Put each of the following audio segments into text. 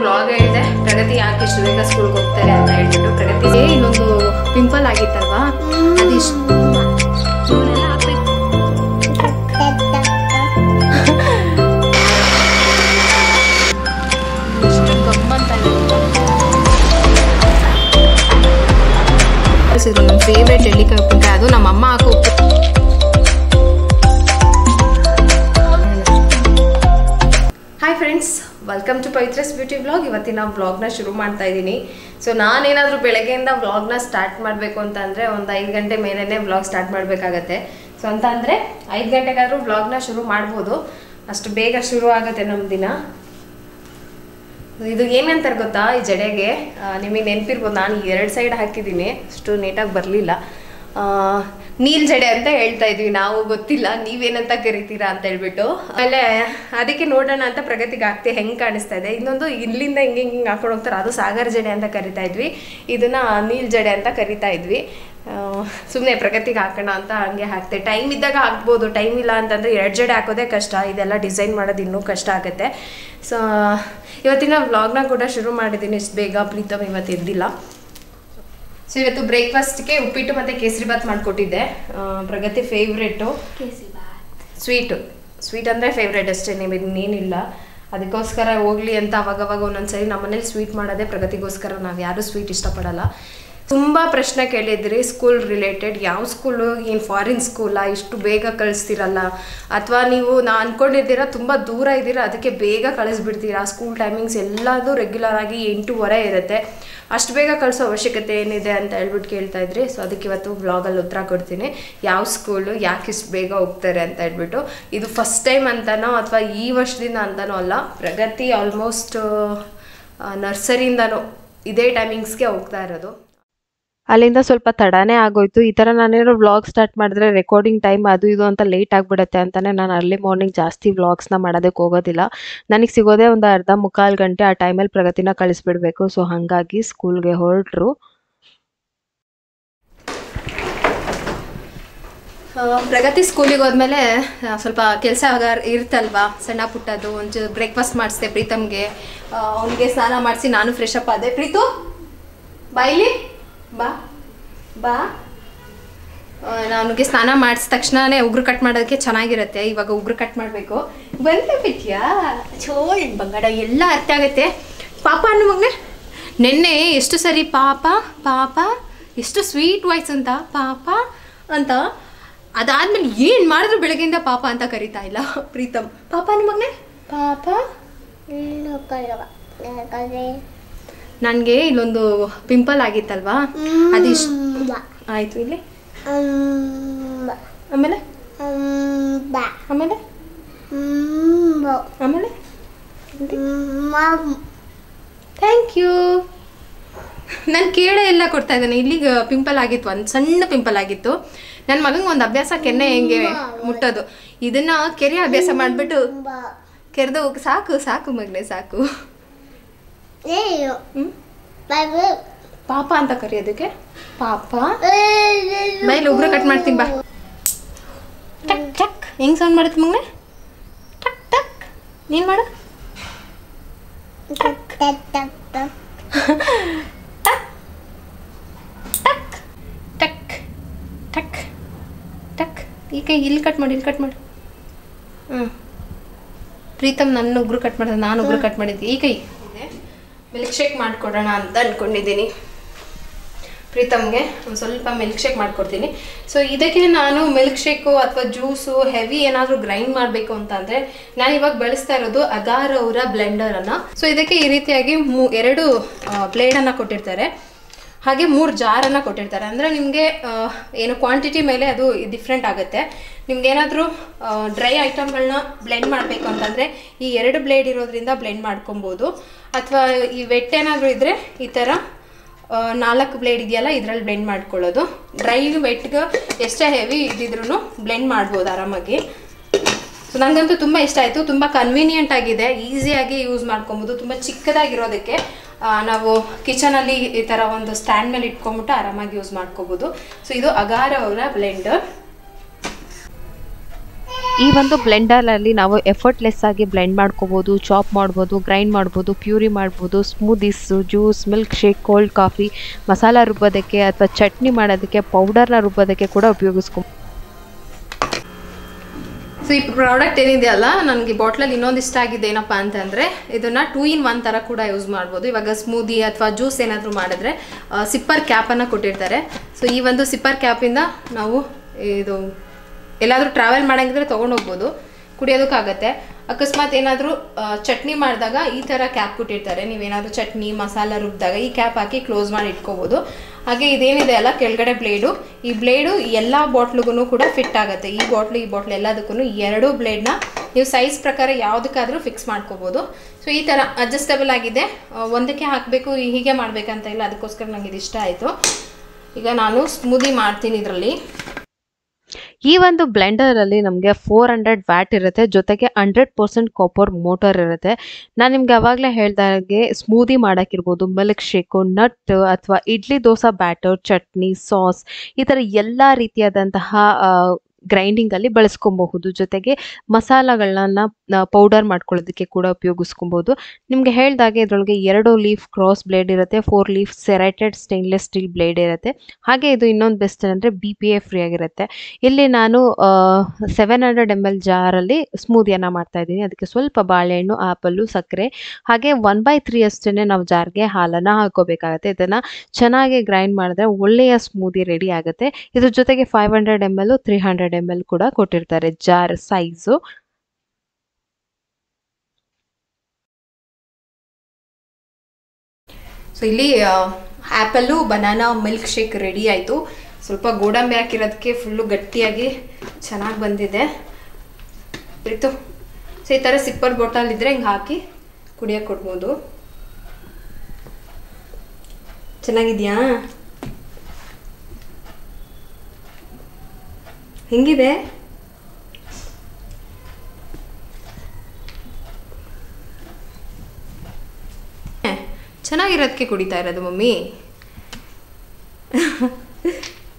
Blog ಹೇಳಿದೆ ಪ್ರಗತಿ ಯಾಕೆ ಇಷ್ಟು ಬೇಗ ಸ್ಕೂಲ್ಗೆ ಹೋಗ್ತಾರೆ ಅಂತ ಹೇಳ್ಬಿಟ್ಟು. ಪ್ರಗತಿಗೆ ಇನ್ನೊಂದು ಪಿಂಪಲ್ ಆಗಿತ್ತಲ್ವಾ, ಅದಿಷ್ಟು ನಮ್ಮ ಫೇವ್ರೇಟ್ ಎಳ್ಳಿಕಾಯಿ ಉಪ್ಪಿನಕಾಯಿ, ಅದು ನಮ್ಮ ಅಮ್ಮ ಹಾಕೋ hi friends, welcome to Pavithra's beauty vlog. ಇವತ್ತಿನ ವ್ಲಾಗ್ನ ಶುರು ಮಾಡ್ತಾ ಇದ್ದೀನಿ. ಸೊ ನಾನೇನಾದರೂ ಬೆಳಗ್ಗೆಯಿಂದ ವ್ಲಾಗ್ನ ಸ್ಟಾರ್ಟ್ ಮಾಡಬೇಕು ಅಂತ ಅಂದರೆ ಒಂದು 5 ಗಂಟೆ ಮೇಲೇ ವ್ಲಾಗ್ ಸ್ಟಾರ್ಟ್ ಮಾಡಬೇಕಾಗತ್ತೆ. ಸೊ ಅಂತ ಅಂದರೆ 5 ಗಂಟೆಗಾದರೂ ವ್ಲಾಗ್ನ ಶುರು ಮಾಡ್ಬೋದು, ಅಷ್ಟು ಬೇಗ ಶುರು ಆಗುತ್ತೆ ನಮ್ಮ ದಿನ. ಇದು ಏನಂತಾರೆ ಗೊತ್ತಾ, ಈ ಜಡೆಗೆ ನಿಮಗೆ ನೆನಪಿರ್ಬೋದು, ನಾನು 2 ಸೈಡ್ ಹಾಕಿದ್ದೀನಿ, ಅಷ್ಟು ನೀಟಾಗಿ ಬರಲಿಲ್ಲ. ನೀಲ್ ಜಡೆ ಅಂತ ಹೇಳ್ತಾ ಇದ್ವಿ ನಾವು, ಗೊತ್ತಿಲ್ಲ ನೀವೇನಂತ ಕರಿತೀರಾ ಅಂತ ಹೇಳ್ಬಿಟ್ಟು. ಆಮೇಲೆ ಅದಕ್ಕೆ ನೋಡೋಣ ಅಂತ ಪ್ರಗತಿಗೆ ಹಾಕ್ತಿ ಹೆಂಗೆ ಕಾಣಿಸ್ತಾ ಇದೆ. ಇನ್ನೊಂದು ಇಲ್ಲಿಂದ ಹಿಂಗೆ ಹಾಕೊಂಡು ಹೋಗ್ತಾರೆ, ಅದು ಸಾಗರ್ ಜಡೆ ಅಂತ ಕರಿತಾ ಇದ್ವಿ, ಇದನ್ನ ನೀಲ್ ಜಡೆ ಅಂತ ಕರಿತಾ ಇದ್ವಿ. ಸುಮ್ಮನೆ ಪ್ರಗತಿಗೆ ಹಾಕೋಣ ಅಂತ ಹಂಗೆ ಹಾಕ್ತೆ. ಟೈಮ್ ಇದ್ದಾಗ ಹಾಕ್ಬೋದು, ಟೈಮ್ ಇಲ್ಲ ಅಂತಂದರೆ 2 ಜಡೆ ಹಾಕೋದೇ ಕಷ್ಟ, ಇದೆಲ್ಲ ಡಿಸೈನ್ ಮಾಡೋದು ಇನ್ನೂ ಕಷ್ಟ ಆಗುತ್ತೆ. ಸೊ ಇವತ್ತಿನ ವ್ಲಾಗ್ನ ಕೂಡ ಶುರು ಮಾಡಿದ್ದೀನಿ ಇಷ್ಟು ಬೇಗ. ಪ್ರೀತಮ್ ಇವತ್ತು ಎದ್ದಿಲ್ಲ. ಸೊ ಇವತ್ತು ಬ್ರೇಕ್ಫಾಸ್ಟ್ಗೆ ಉಪ್ಪಿಟ್ಟು ಮತ್ತು ಕೇಸರಿ ಬಾತ್ ಮಾಡಿಕೊಟ್ಟಿದ್ದೆ. ಪ್ರಗತಿ ಫೇವ್ರೇಟು ಸ್ವೀಟ್ ಅಂದರೆ ಫೇವ್ರೇಟ್ ಅಷ್ಟೇ, ಇನ್ನೇನಿಲ್ಲ. ಅದಕ್ಕೋಸ್ಕರ ಹೋಗಲಿ ಅಂತ ಅವಾಗವಾಗ ಒಂದೊಂದ್ಸರಿ ನಮ್ಮ ಮನೇಲಿ ಸ್ವೀಟ್ ಮಾಡೋದೇ ಪ್ರಗತಿಗೋಸ್ಕರ. ನಾವು ಯಾರೂ ಸ್ವೀಟ್ ಇಷ್ಟಪಡಲ್ಲ. ತುಂಬ ಪ್ರಶ್ನೆ ಕೇಳಿದ್ರಿ ಸ್ಕೂಲ್ ರಿಲೇಟೆಡ್, ಯಾವ ಸ್ಕೂಲು, ಏನು ಫಾರಿನ್ ಸ್ಕೂಲಾ, ಇಷ್ಟು ಬೇಗ ಕಳಿಸ್ತೀರಲ್ಲ, ಅಥವಾ ನೀವು ಅಂದ್ಕೊಂಡಿದ್ದೀರಾ ತುಂಬ ದೂರ ಇದ್ದೀರಾ ಅದಕ್ಕೆ ಬೇಗ ಕಳಿಸ್ಬಿಡ್ತೀರಾ, ಸ್ಕೂಲ್ ಟೈಮಿಂಗ್ಸ್ ಎಲ್ಲದೂ ರೆಗ್ಯುಲರ್ ಆಗಿ 8:15 ಇರುತ್ತೆ, ಅಷ್ಟು ಬೇಗ ಕಳಿಸೋ ಅವಶ್ಯಕತೆ ಏನಿದೆ ಅಂತ ಹೇಳ್ಬಿಟ್ಟು ಕೇಳ್ತಾ ಇದ್ರಿ. ಸೊ ಅದಕ್ಕೆ ಇವತ್ತು ವ್ಲಾಗಲ್ಲಿ ಉತ್ತರ ಕೊಡ್ತೀನಿ, ಯಾವ ಸ್ಕೂಲು ಯಾಕೆ ಇಷ್ಟು ಬೇಗ ಹೋಗ್ತಾರೆ ಅಂತ ಹೇಳ್ಬಿಟ್ಟು. ಇದು ಫಸ್ಟ್ ಟೈಮ್ ಅಂತನೋ ಅಥವಾ ಈ ವರ್ಷದಿಂದ ಅಂತನೋ ಅಲ್ಲ, ಪ್ರಗತಿ ಆಲ್ಮೋಸ್ಟ್ ನರ್ಸರಿಯಿಂದನೂ ಇದೇ ಟೈಮಿಂಗ್ಸ್ಗೆ ಹೋಗ್ತಾ ಇರೋದು. ಅಲ್ಲಿಂದ ಸ್ವಲ್ಪ ತಡನೇ ಆಗೋಯ್ತು. ಈ ಥರ ನಾನೇನಾದ್ರು ವ್ಲಾಗ್ ಸ್ಟಾರ್ಟ್ ಮಾಡಿದ್ರೆ ರೆಕಾರ್ಡಿಂಗ್ ಟೈಮ್ ಅದು ಇದು ಅಂತ ಲೇಟ್ ಆಗಿಬಿಡುತ್ತೆ ಅಂತಲೇ ನಾನು ಅರ್ಲಿ ಮಾರ್ನಿಂಗ್ ಜಾಸ್ತಿ ವ್ಲಾಗ್ಸ್ನ ಮಾಡೋದಕ್ಕೆ ಹೋಗೋದಿಲ್ಲ. ನನಗೆ ಸಿಗೋದೇ ಒಂದು ಅರ್ಧ-ಮುಕ್ಕಾಲು ಗಂಟೆ, ಆ ಟೈಮಲ್ಲಿ ಪ್ರಗತಿನ ಕಳಿಸ್ಬಿಡ್ಬೇಕು. ಸೊ ಹಾಗಾಗಿ ಸ್ಕೂಲ್ಗೆ ಹೊರಟರು. ಪ್ರಗತಿ ಸ್ಕೂಲಿಗೆ ಹೋದ್ಮೇಲೆ ಸ್ವಲ್ಪ ಕೆಲಸ ಇರುತ್ತಲ್ವಾ, ಸಣ್ಣ ಪುಟ್ಟದು. ಒಂಚೂರು ಬ್ರೇಕ್ಫಾಸ್ಟ್ ಮಾಡಿಸ್ದೆ ಪ್ರೀತಮ್ಗೆ, ಅವನಿಗೆ ಸ್ನಾನ ಮಾಡಿಸಿ ನಾನು ಫ್ರೆಶ್ ಅಪ್ ಆದೆ. ಪ್ರೀತು ಬಾಯಿಲಿ ಬಾ ಬಾ. ನನಗೆ ಸ್ನಾನ ಮಾಡಿದ ತಕ್ಷಣವೇ ಉಗುರು ಕಟ್ ಮಾಡೋದಕ್ಕೆ ಚೆನ್ನಾಗಿರುತ್ತೆ. ಇವಾಗ ಉಗುರು ಕಟ್ ಮಾಡಬೇಕು. ಬಂದೇ ಬಿಟ್ಟಿಯಾ ಚೋಳ್ ಬಂಗಾಡ, ಎಲ್ಲ ಅರ್ಥ ಆಗುತ್ತೆ. ಪಾಪ ಅನ್ನೋ ಮಗನೇ, ನೆನ್ನೆ ಎಷ್ಟು ಸರಿ ಪಾಪ ಪಾಪ, ಎಷ್ಟು ಸ್ವೀಟ್ ವಾಯ್ಸ್ ಅಂತ ಪಾಪ ಅಂತ, ಅದಾದ್ಮೇಲೆ ಏನು ಮಾಡಿದ್ರು ಬೆಳಗ್ಗೆಯಿಂದ ಪಾಪ ಅಂತ ಕರಿತಾ ಇಲ್ಲ ಪ್ರೀತಮ್. ಪಾಪ ಅನ್ನೋ ಮಗನೇ ಪಾಪ. ನನಗೆ ಇಲ್ಲೊಂದು ಪಿಂಪಲ್ ಆಗಿತ್ತಲ್ವಾ, ಅದಿಷ್ಟು ಆಯಿತು. ಇಲ್ಲಿ ಆಮೇಲೆ ಆಮೇಲೆ ಆಮೇಲೆ ಥ್ಯಾಂಕ್ ಯು. ನಾನು ಕೇಳೇ ಎಲ್ಲ ಕೊಡ್ತಾ ಇದ್ದೇನೆ. ಇಲ್ಲಿಗೆ ಪಿಂಪಲ್ ಆಗಿತ್ತು, ಒಂದು ಸಣ್ಣ ಪಿಂಪಲ್ ಆಗಿತ್ತು. ನನ್ನ ಮಗಂಗೆ ಒಂದು ಅಭ್ಯಾಸ, ಕೆನ್ನೆ ಹೆಂಗೆ ಮುಟ್ಟೋದು, ಇದನ್ನು ಕೆರೆ ಅಭ್ಯಾಸ ಮಾಡಿಬಿಟ್ಟು ಕೆರೆದು ಸಾಕು ಸಾಕು ಮಗನೇ ಸಾಕು. ಪಾಪ ಅಂತ ಕರೆಯೋದಕ್ಕೆ ಪಾಪ. ಬೈಲಿ ಉಗ್ರ ಕಟ್ ಮಾಡ್ತೀನಿ ಬಾ. ಟಕ್ ಟಕ್ ಹೆಂಗ್ ಸೌಂಡ್ ಮಾಡುತ್ತೆ ಮಗನೇ? ಟಕ್ ಟಕ್ ನೀನ್ ಮಾಡು. ಟಕ್ ಟಕ್ ಟಕ್ ಟಕ್ ಟಕ್. ಈ ಕೈ ಇಲ್ಲಿ ಕಟ್ ಮಾಡಿ, ಇಲ್ಲಿ ಕಟ್ ಮಾಡಿ. ಪ್ರೀತಮ್ ನನ್ನ ಉಗ್ರು ಕಟ್ ಮಾಡಿದ, ನಾನು ಉಗ್ರು ಕಟ್ ಮಾಡಿದ್ದೆ. ಈ ಕೈ ಮಿಲ್ಕ್ ಶೇಕ್ ಮಾಡಿಕೊಡೋಣ ಅಂತ ಅಂದ್ಕೊಂಡಿದ್ದೀನಿ. ಪ್ರೀತಮ್ಗೆ ಒಂದು ಸ್ವಲ್ಪ ಮಿಲ್ಕ್ ಶೇಕ್ ಮಾಡಿಕೊಡ್ತೀನಿ. ಸೊ ಇದಕ್ಕೆ ನಾನು ಮಿಲ್ಕ್ ಶೇಕು ಅಥವಾ ಜ್ಯೂಸು ಹೆವಿ ಏನಾದರೂ ಗ್ರೈಂಡ್ ಮಾಡಬೇಕು ಅಂತ ಅಂದರೆ ನಾನು ಇವಾಗ ಬಳಸ್ತಾ ಇರೋದು ಅಗಾರ್ ಅವರ ಬ್ಲೆಂಡರನ್ನು. ಸೊ ಇದಕ್ಕೆ ಈ ರೀತಿಯಾಗಿ 2 ಬ್ಲೇಡನ್ನು ಕೊಟ್ಟಿರ್ತಾರೆ, ಹಾಗೆ 3 ಜಾರನ್ನು ಕೊಟ್ಟಿರ್ತಾರೆ. ಅಂದರೆ ನಿಮಗೆ ಏನು ಕ್ವಾಂಟಿಟಿ ಮೇಲೆ ಅದು ಡಿಫ್ರೆಂಟ್ ಆಗುತ್ತೆ. ನಿಮ್ಗೇನಾದರೂ ಡ್ರೈ ಐಟಮ್ಗಳನ್ನ ಬ್ಲೆಂಡ್ ಮಾಡಬೇಕು ಅಂತಂದರೆ ಈ 2 ಬ್ಲೇಡ್ ಇರೋದ್ರಿಂದ ಬ್ಲೆಂಡ್ ಮಾಡ್ಕೊಬೋದು. ಅಥವಾ ಈ ವೆಟ್ ಏನಾದರೂ ಇದ್ದರೆ ಈ ಥರ 4 ಬ್ಲೇಡ್ ಇದೆಯಲ್ಲ, ಇದರಲ್ಲಿ ಬ್ಲೆಂಡ್ ಮಾಡ್ಕೊಳ್ಳೋದು. ಡ್ರೈ ವೆಟ್ಗೆ ಎಷ್ಟೇ ಹೆವಿ ಇದ್ದಿದ್ರೂ ಬ್ಲೆಂಡ್ ಮಾಡ್ಬೋದು ಆರಾಮಾಗಿ. ಸೊ ನನಗಂತೂ ತುಂಬ ಇಷ್ಟ ಆಯಿತು. ತುಂಬ ಕನ್ವೀನಿಯೆಂಟ್ ಆಗಿದೆ, ಈಸಿಯಾಗಿ ಯೂಸ್ ಮಾಡ್ಕೊಬೋದು. ತುಂಬ ಚಿಕ್ಕದಾಗಿರೋದಕ್ಕೆ ನಾವು ಕಿಚನಲ್ಲಿ ಈ ಥರ ಒಂದು ಸ್ಟ್ಯಾಂಡ್ ಮೇಲೆ ಇಟ್ಕೊಂಡ್ಬಿಟ್ಟು ಆರಾಮಾಗಿ ಯೂಸ್ ಮಾಡ್ಕೋಬೋದು. ಸೊ ಇದು ಅಗಾರ್ ಅವರ ಬ್ಲೆಂಡರ್. ಈ ಒಂದು ಬ್ಲೆಂಡರಲ್ಲಿ ನಾವು ಎಫರ್ಟ್ಲೆಸ್ ಆಗಿ ಬ್ಲೆಂಡ್ ಮಾಡ್ಕೋಬೋದು, ಚಾಪ್ ಮಾಡ್ಬೋದು, ಗ್ರೈಂಡ್ ಮಾಡ್ಬೋದು, ಪ್ಯೂರಿ ಮಾಡ್ಬೋದು, smoothies, juice, milkshake, cold coffee, ಮಸಾಲ ರುಬ್ಬೋದಕ್ಕೆ ಅಥವಾ ಚಟ್ನಿ ಮಾಡೋದಕ್ಕೆ, ಪೌಡರ್ನ ರುಬ್ಬೋದಕ್ಕೆ ಕೂಡ ಉಪಯೋಗಿಸ್ಕೊ. ಸೊ ಈ ಪ್ರಾಡಕ್ಟ್ ಏನಿದೆಯಲ್ಲ, ನನಗೆ ಬಾಟ್ಲಲ್ಲಿ ಇನ್ನೊಂದು ಇಷ್ಟ ಆಗಿದೆ ಏನಪ್ಪ ಅಂತಂದರೆ, ಇದನ್ನು 2 in 1 ಥರ ಕೂಡ ಯೂಸ್ ಮಾಡ್ಬೋದು. ಇವಾಗ ಸ್ಮೂದಿ ಅಥವಾ ಜ್ಯೂಸ್ ಏನಾದರೂ ಮಾಡಿದ್ರೆ ಸಿಪ್ಪರ್ ಕ್ಯಾಪನ್ನು ಕೊಟ್ಟಿರ್ತಾರೆ. ಸೊ ಈ ಒಂದು ಸಿಪ್ಪರ್ ಕ್ಯಾಪಿಂದ ನಾವು ಇದು ಎಲ್ಲಾದರೂ ಟ್ರಾವೆಲ್ ಮಾಡೋಂಗಿದ್ರೆ ತೊಗೊಂಡೋಗ್ಬೋದು, ಕುಡಿಯೋದಕ್ಕಾಗತ್ತೆ. ಅಕಸ್ಮಾತ್ ಏನಾದರೂ ಚಟ್ನಿ ಮಾಡಿದಾಗ ಈ ಥರ ಕ್ಯಾಪ್ ಕೊಟ್ಟಿರ್ತಾರೆ. ನೀವೇನಾದರೂ ಚಟ್ನಿ ಮಸಾಲ ರುಬ್ಬಿದಾಗ ಈ ಕ್ಯಾಪ್ ಹಾಕಿ ಕ್ಲೋಸ್ ಮಾಡಿ ಇಟ್ಕೋಬೋದು. ಹಾಗೆ ಇದೇನಿದೆ ಅಲ್ಲ ಕೆಳಗಡೆ ಬ್ಲೇಡು, ಈ ಬ್ಲೇಡು ಎಲ್ಲ ಬಾಟ್ಲಿಗೂ ಕೂಡ ಫಿಟ್ ಆಗುತ್ತೆ. ಈ ಬಾಟ್ಲ್ ಎಲ್ಲದಕ್ಕೂ 2 ಬ್ಲೇಡ್ನ ನೀವು ಸೈಜ್ ಪ್ರಕಾರ ಯಾವುದಕ್ಕಾದರೂ ಫಿಕ್ಸ್ ಮಾಡ್ಕೋಬೋದು. ಸೊ ಈ ಥರ ಅಡ್ಜಸ್ಟಬಲ್ ಆಗಿದೆ, ಒಂದಕ್ಕೆ ಹಾಕಬೇಕು ಹೀಗೆ ಮಾಡಬೇಕಂತ ಇಲ್ಲ. ಅದಕ್ಕೋಸ್ಕರ ನನಗೆ ಇದು ಇಷ್ಟ ಆಯಿತು. ಈಗ ನಾನು ಸ್ಮೂದಿ ಮಾಡ್ತೀನಿ ಇದರಲ್ಲಿ. ಈ ಒಂದು ಬ್ಲೆಂಡರಲ್ಲಿ ನಮಗೆ 400 ವ್ಯಾಟ್ ಇರುತ್ತೆ, ಜೊತೆಗೆ 100% ಕಾಪರ್ ಮೋಟರ್ ಇರುತ್ತೆ. ನಾನು ನಿಮ್ಗೆ ಅವಾಗಲೇ ಹೇಳ್ದಾಗೆ ಸ್ಮೂದಿ ಮಾಡೋಕ್ಕಿರ್ಬೋದು, ಮಿಲ್ಕ್ ಶೇಕು, ನಟ್ ಅಥವಾ ಇಡ್ಲಿ ದೋಸೆ ಬ್ಯಾಟರ್, ಚಟ್ನಿ, ಸಾಸ್, ಈ ಥರ ಎಲ್ಲ ರೀತಿಯಾದಂತಹ ಗ್ರೈಂಡಿಂಗಲ್ಲಿ ಬಳಸ್ಕೊಬಹುದು. ಜೊತೆಗೆ ಮಸಾಲಗಳನ್ನ ಪೌಡರ್ ಮಾಡ್ಕೊಳ್ಳೋದಕ್ಕೆ ಕೂಡ ಉಪಯೋಗಿಸ್ಕೊಬೋದು. ನಿಮಗೆ ಹೇಳ್ದಾಗೆ ಇದರೊಳಗೆ 2 ಲೀಫ್ ಕ್ರಾಸ್ ಬ್ಲೇಡ್ ಇರುತ್ತೆ, 4 ಲೀಫ್ ಸೆರೇಟೆಡ್ ಸ್ಟೇನ್ಲೆಸ್ ಸ್ಟೀಲ್ ಬ್ಲೇಡ್ ಇರುತ್ತೆ. ಹಾಗೆ ಇದು ಇನ್ನೊಂದು ಬೆಸ್ಟ್ ಅಂದರೆ BPA ಫ್ರೀ ಆಗಿರುತ್ತೆ. ಇಲ್ಲಿ ನಾನು 700 ml ಜಾರಲ್ಲಿ ಸ್ಮೂದಿಯನ್ನು ಮಾಡ್ತಾ ಇದ್ದೀನಿ. ಅದಕ್ಕೆ ಸ್ವಲ್ಪ ಬಾಳೆಹಣ್ಣು, ಆಪಲ್ಲು, ಸಕ್ಕರೆ, ಹಾಗೆ 1/3 ಅಷ್ಟೇ ನಾವು ಜಾರ್ಗೆ ಹಾಲನ್ನು ಹಾಕೋಬೇಕಾಗತ್ತೆ. ಇದನ್ನು ಚೆನ್ನಾಗಿ ಗ್ರೈಂಡ್ ಮಾಡಿದ್ರೆ ಒಳ್ಳೆಯ ಸ್ಮೂದಿ ರೆಡಿ ಆಗುತ್ತೆ. ಇದ್ರ ಜೊತೆಗೆ 500 ml 300 ml ಕೂಡ ಕೊಟ್ಟಿರ್ತಾರೆ ಜಾರ್ ಸೈಜು. ಸೊ ಇಲ್ಲಿ apple banana milk shake ready ಆಯಿತು. ಸ್ವಲ್ಪ ಗೋಡಂಬಿ ಹಾಕಿರೋದಕ್ಕೆ ಫುಲ್ಲು ಗಟ್ಟಿಯಾಗಿ ಚೆನ್ನಾಗಿ ಬಂದಿದೆ. ಆಯಿತು. ಸೊ ಈ ಥರ ಸಿಪ್ಪರ್ ಬಾಟಲ್ ಇದ್ದರೆ ಹಿಂಗೆ ಹಾಕಿ ಕುಡಿಯೋಕೆ ಕೊಡ್ಬೋದು. ಚೆನ್ನಾಗಿದೆಯಾ? ಹೆಂಗಿದೆ? ಚೆನ್ನಾಗಿರೋದಕ್ಕೆ ಕುಡಿತಾ ಇರೋದು ಮಮ್ಮಿ.